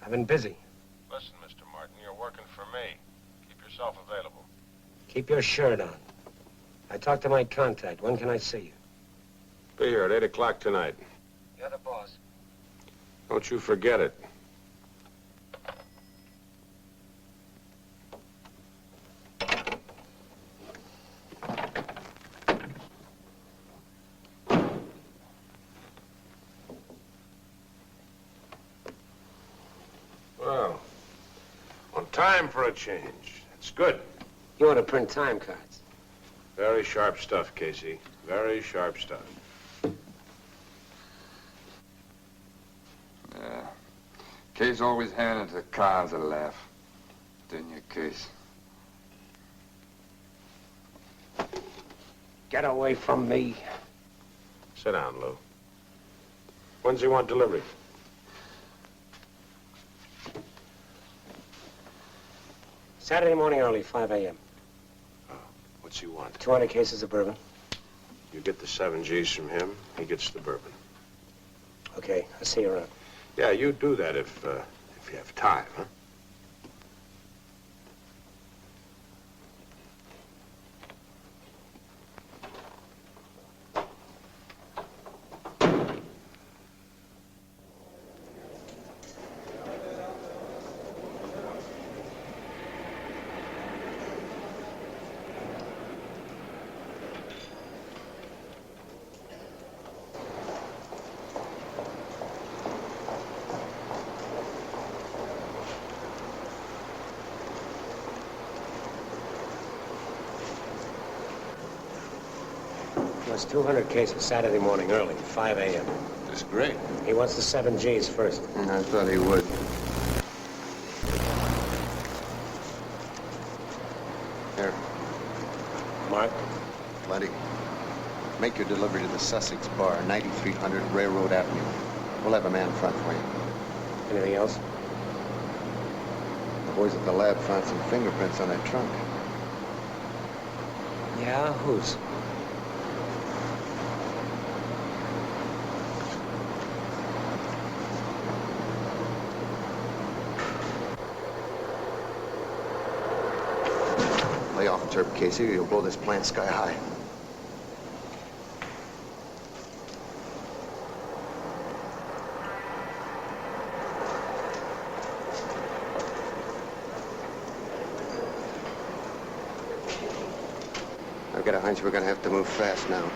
I've been busy. Listen, Mr. Martin, you're working for me. Keep yourself available. Keep your shirt on. I talked to my contact. When can I see you? Be here at 8 o'clock tonight. You're the boss. Don't you forget it. Well, on time for a change. It's good. You ought to print time cards. Very sharp stuff, Casey. Very sharp stuff. Yeah. Case always handed the cards a laugh. Didn't you, Case? Get away from me. Sit down, Lou. When's he want delivery? Saturday morning early, 5 a.m. What's he want? 200 cases of bourbon. You get the 7 G's from him, he gets the bourbon. Okay, I'll see you around. Yeah, you do that if you have time, huh? Wants 200 cases Saturday morning early, 5 a.m. That's great. He wants the 7 G's first. I thought he would. Here. Mark? Plenty. Make your delivery to the Sussex Bar, 9300 Railroad Avenue. We'll have a man front for you. Anything else? The boys at the lab found some fingerprints on that trunk. Yeah, whose? Lay off, Turp, Casey, or you'll blow this plant sky high. I've got a hunch we're gonna have to move fast now.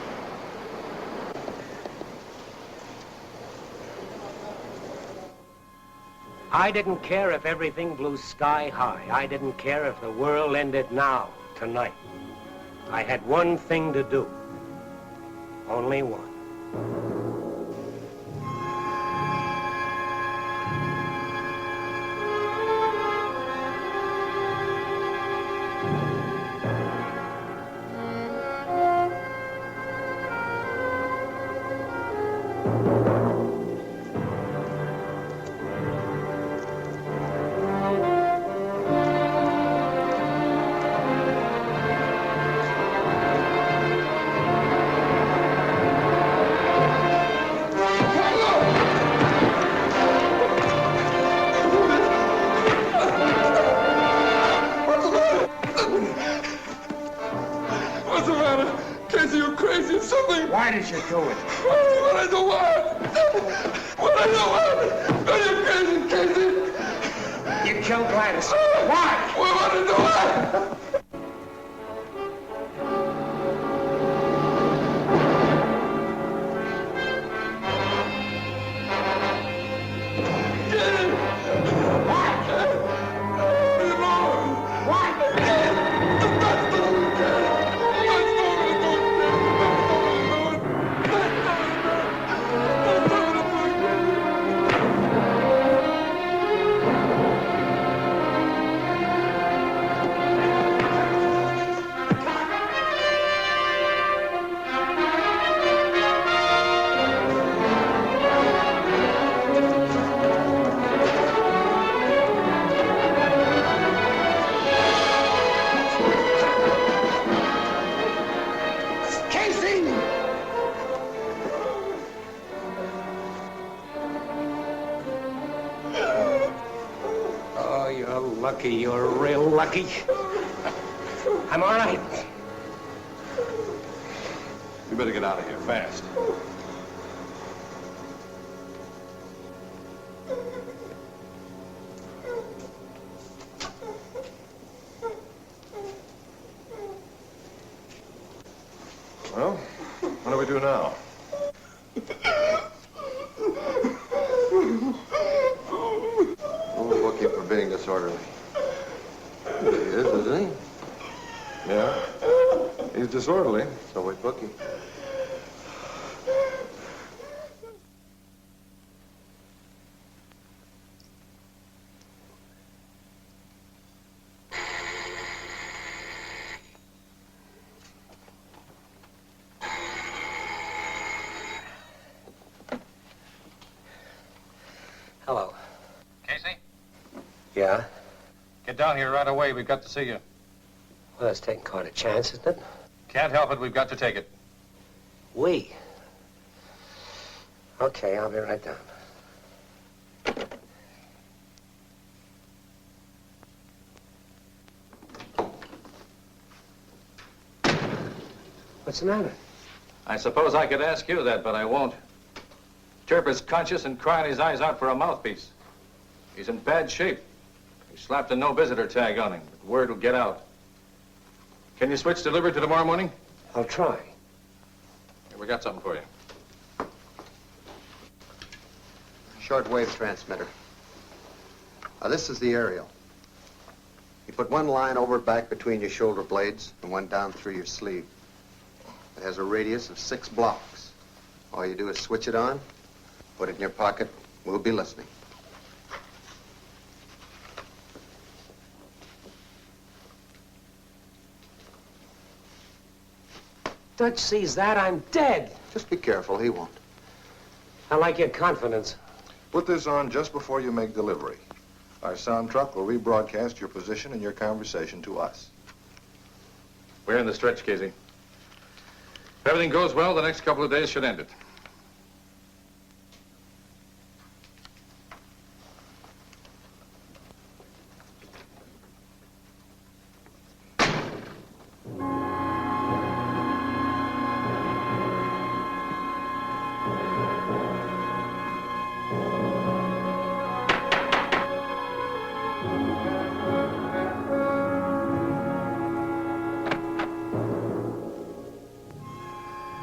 I didn't care if everything blew sky high. I didn't care if the world ended now, tonight. I had one thing to do. Only one. Why did you do it? What I do what? What I do what? Are you crazy, Casey? You killed Gladys. Why? What I do what? Lucky, you're real lucky. I'm all right. We better get out of here fast. Well, what do we do now? We'll book you for being disorderly. He is, isn't he? Yeah. He's disorderly. So we book him. Yeah? Get down here right away. We've got to see you. Well, that's taking quite a chance, isn't it? Can't help it. We've got to take it. We? Okay, I'll be right down. What's the matter? I suppose I could ask you that, but I won't. Chirper's conscious and crying his eyes out for a mouthpiece. He's in bad shape. He slapped a no-visitor tag on him, but word will get out. Can you switch delivery to tomorrow morning? I'll try. Here, we got something for you. Shortwave transmitter. Now, this is the aerial. You put one line over back between your shoulder blades and one down through your sleeve. It has a radius of 6 blocks. All you do is switch it on, put it in your pocket. We'll be listening. Dutch sees that, I'm dead. Just be careful, he won't. I like your confidence. Put this on just before you make delivery. Our sound truck will rebroadcast your position and your conversation to us. We're in the stretch, Casey. If everything goes well, the next couple of days should end it.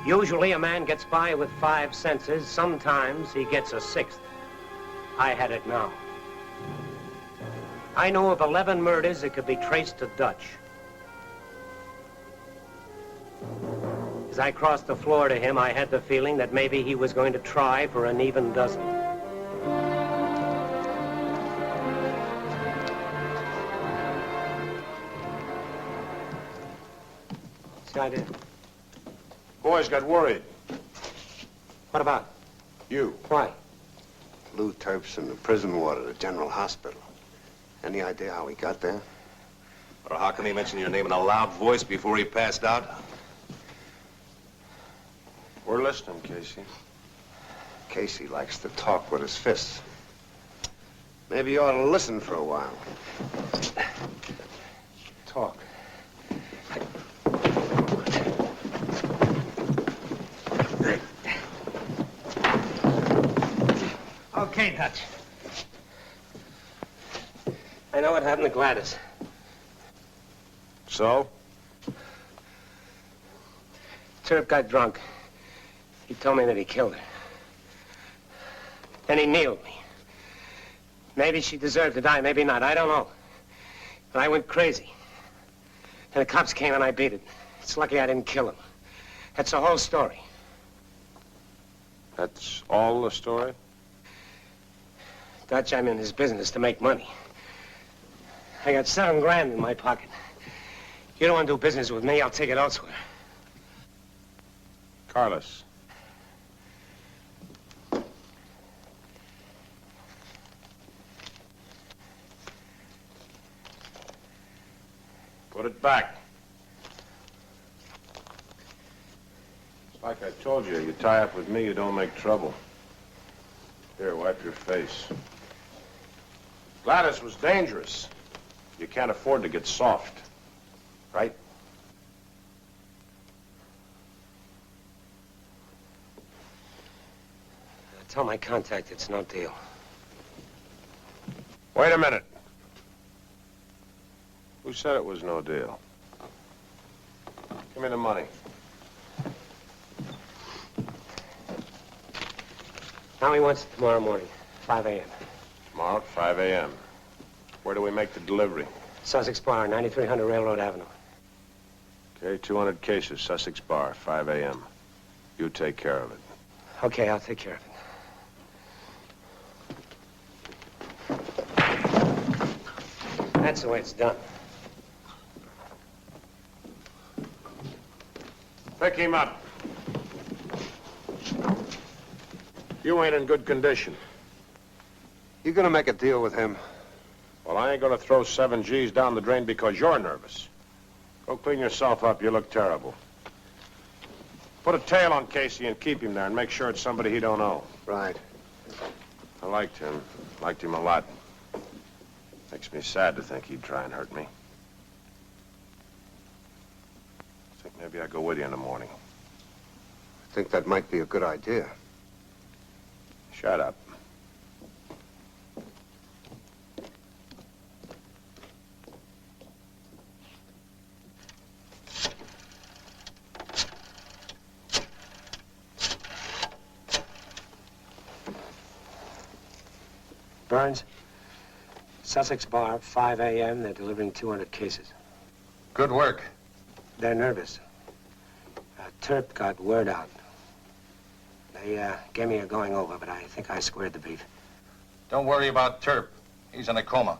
Usually a man gets by with 5 senses. Sometimes he gets a 6th. I had it now. I know of 11 murders that could be traced to Dutch. As I crossed the floor to him, I had the feeling that maybe he was going to try for an even dozen. See, I did. Boys got worried. What about? You. Why? Lou Terps in the prison ward at the General Hospital. Any idea how he got there? Or how come he mentioned your name in a loud voice before he passed out? We're listening, Casey. Casey likes to talk with his fists. Maybe you ought to listen for a while. Talk. Okay, Dutch. I know what happened to Gladys. So? Terp got drunk. He told me that he killed her. Then he kneeled me. Maybe she deserved to die, maybe not. I don't know. But I went crazy. And the cops came and I beat it. It's lucky I didn't kill him. That's the whole story. That's all the story? Dutch, I'm in his business to make money. I got $7 grand in my pocket. You don't want to do business with me, I'll take it elsewhere. Carlos. Put it back. Like I told you, you tie up with me, you don't make trouble. Here, wipe your face. Gladys was dangerous. You can't afford to get soft, right? Tell my contact it's no deal. Wait a minute. Who said it was no deal? Give me the money. Now he wants it tomorrow morning, 5 a.m. Tomorrow at 5 a.m. Where do we make the delivery? Sussex Bar, 9300 Railroad Avenue. Okay, 200 cases, Sussex Bar, 5 a.m. You take care of it. Okay, I'll take care of it. That's the way it's done. Pick him up. You ain't in good condition. You gonna make a deal with him? Well, I ain't gonna throw 7 G's down the drain because you're nervous. Go clean yourself up. You look terrible. Put a tail on Casey and keep him there and make sure it's somebody he don't know. Right. I liked him. Liked him a lot. Makes me sad to think he'd try and hurt me. I think maybe I'll go with you in the morning. I think that might be a good idea. Shut up. Burns, Sussex Bar, 5 a.m. They're delivering 200 cases. Good work. They're nervous. Terp got word out. They gave me a going over, but I think I squared the beef. Don't worry about Terp. He's in a coma.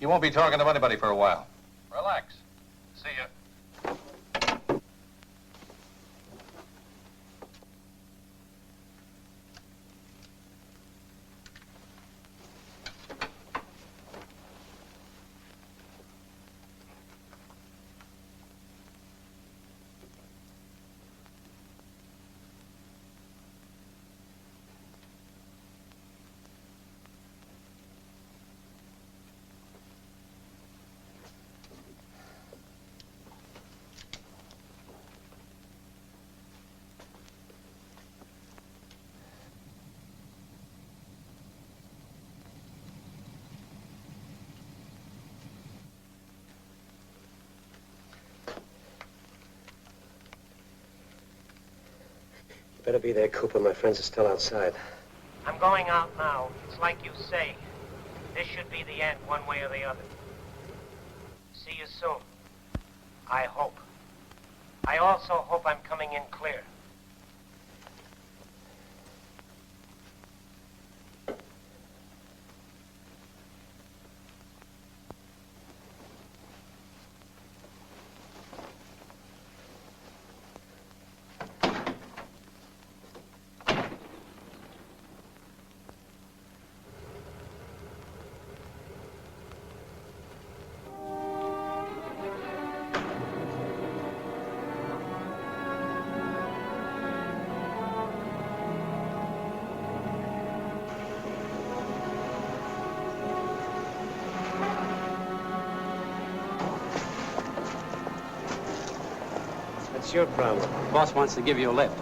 He won't be talking to anybody for a while. Relax. See ya. Better be there, Cooper. My friends are still outside. I'm going out now. It's like you say. This should be the end, one way or the other. See you soon. I hope. I also hope I'm coming in clear. What's your problem? Boss wants to give you a lift.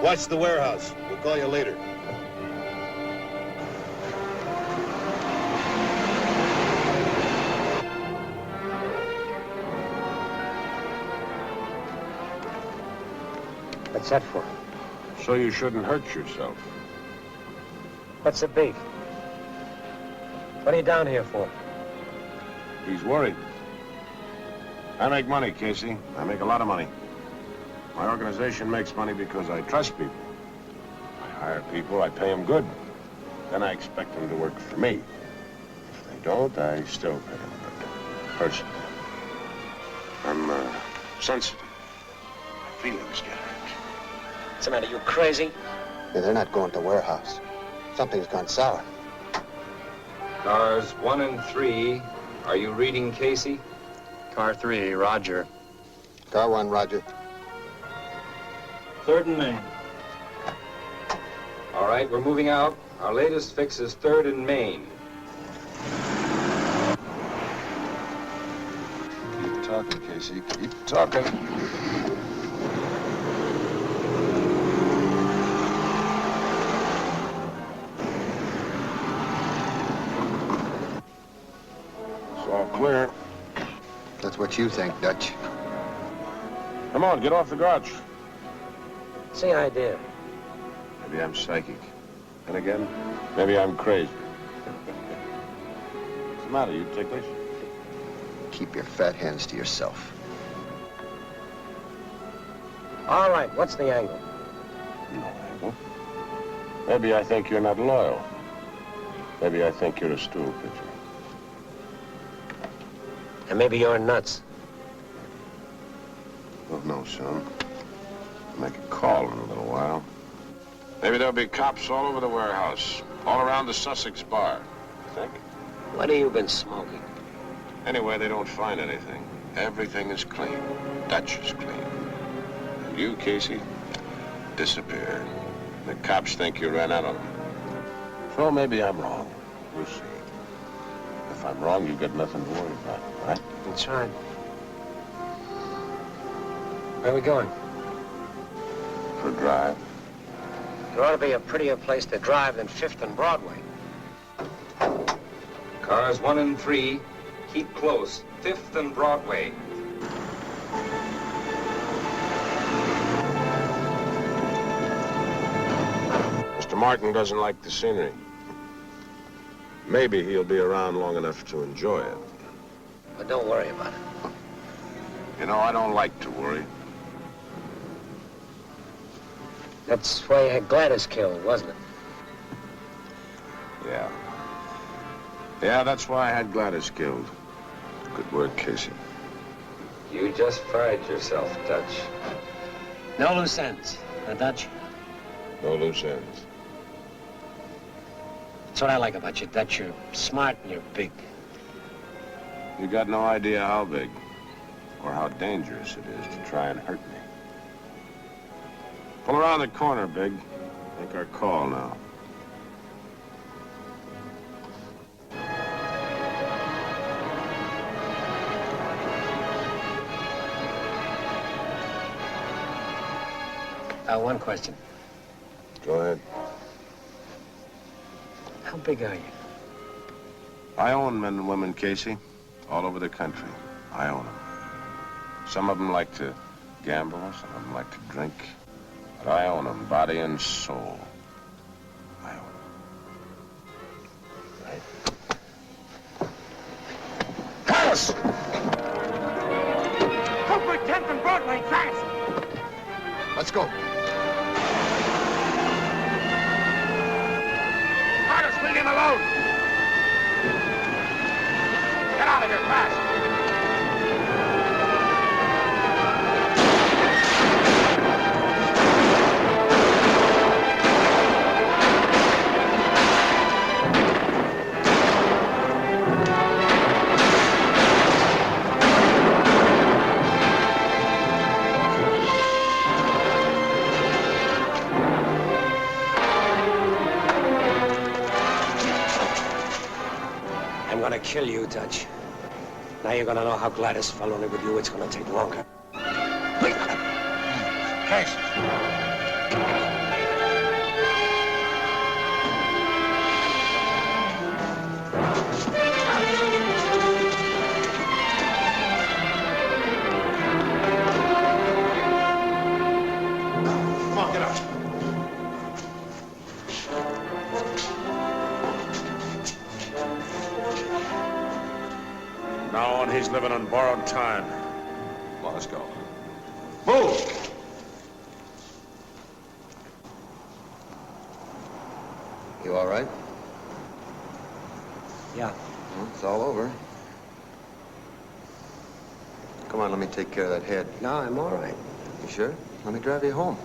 Watch the warehouse. We'll call you later. What's that for? So you shouldn't hurt yourself. What's the beef? What are you down here for? He's worried. I make money, Casey. I make a lot of money. My organization makes money because I trust people. I hire people, I pay them good. Then I expect them to work for me. If they don't, I still pay them good. Personally. I'm sensitive. My feelings get hurt. What's the matter, you crazy? Yeah, they're not going to the warehouse. Something's gone sour. Cars 1 and 3. Are you reading Casey? Car 3, Roger. Car 1, Roger. 3rd and Main. All right, we're moving out. Our latest fix is 3rd and Main. Keep talking, Casey. Keep talking. It's all clear. That's what you think, Dutch. Come on, get off the grouch. What's the idea? Maybe I'm psychic. And again, maybe I'm crazy. What's the matter? You ticklish? Keep your fat hands to yourself. All right, what's the angle? No angle. Maybe I think you're not loyal. Maybe I think you're a stool pigeon. And maybe you're nuts. know soon. I'll make a call in a little while. Maybe there'll be cops all over the warehouse, all around the Sussex bar. Think? What have you been smoking? Anyway, they don't find anything. Everything is clean. Dutch is clean. And you, Casey, disappeared. The cops think you ran out of them. So maybe I'm wrong. We'll see. If I'm wrong, you got nothing to worry about, right? That's right. Where are we going? For a drive. There ought to be a prettier place to drive than 5th and Broadway. Cars 1 and 3, keep close. 5th and Broadway. Mr. Martin doesn't like the scenery. Maybe he'll be around long enough to enjoy it. But don't worry about it. You know, I don't like to worry. That's why you had Gladys killed, wasn't it? Yeah. Yeah, that's why I had Gladys killed. Good work, Casey. You just fired yourself, Dutch. No loose ends, huh, Dutch? No loose ends. That's what I like about you, Dutch. You're smart and you're big. You got no idea how big or how dangerous it is to try and hurt me. Pull around the corner, Big. Make our call now. One question. Go ahead. How big are you? I own men and women, Casey, all over the country. I own them. Some of them like to gamble, some of them like to drink. But I own them, body and soul. I own them. Right. House! Cooper, 10th and Broadway, fast! Let's go. Carter's leave him alone! Get out of here, fast! I'm gonna kill you, Dutch. Now you're gonna know how Gladys fell only with you. It's gonna take longer. Case. Come on, get up. Now on, he's living on borrowed time. Well, let's go. Move! You all right? Yeah. Well, it's all over. Come on, let me take care of that head. No, I'm all right. You sure? Let me drive you home.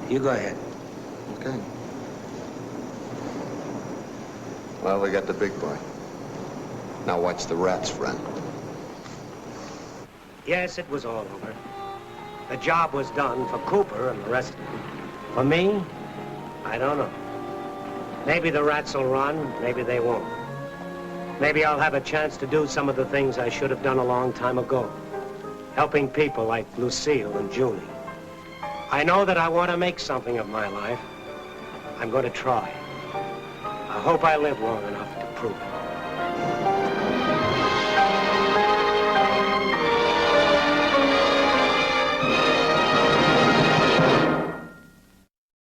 You go ahead. Okay. Well, we got the big boy. Now watch the rats, friend. Yes, it was all over. The job was done for Cooper and the rest of them. For me, I don't know. Maybe the rats will run, maybe they won't. Maybe I'll have a chance to do some of the things I should have done a long time ago. Helping people like Lucille and Julie. I know that I want to make something of my life. I'm going to try. I hope I live long enough to prove it.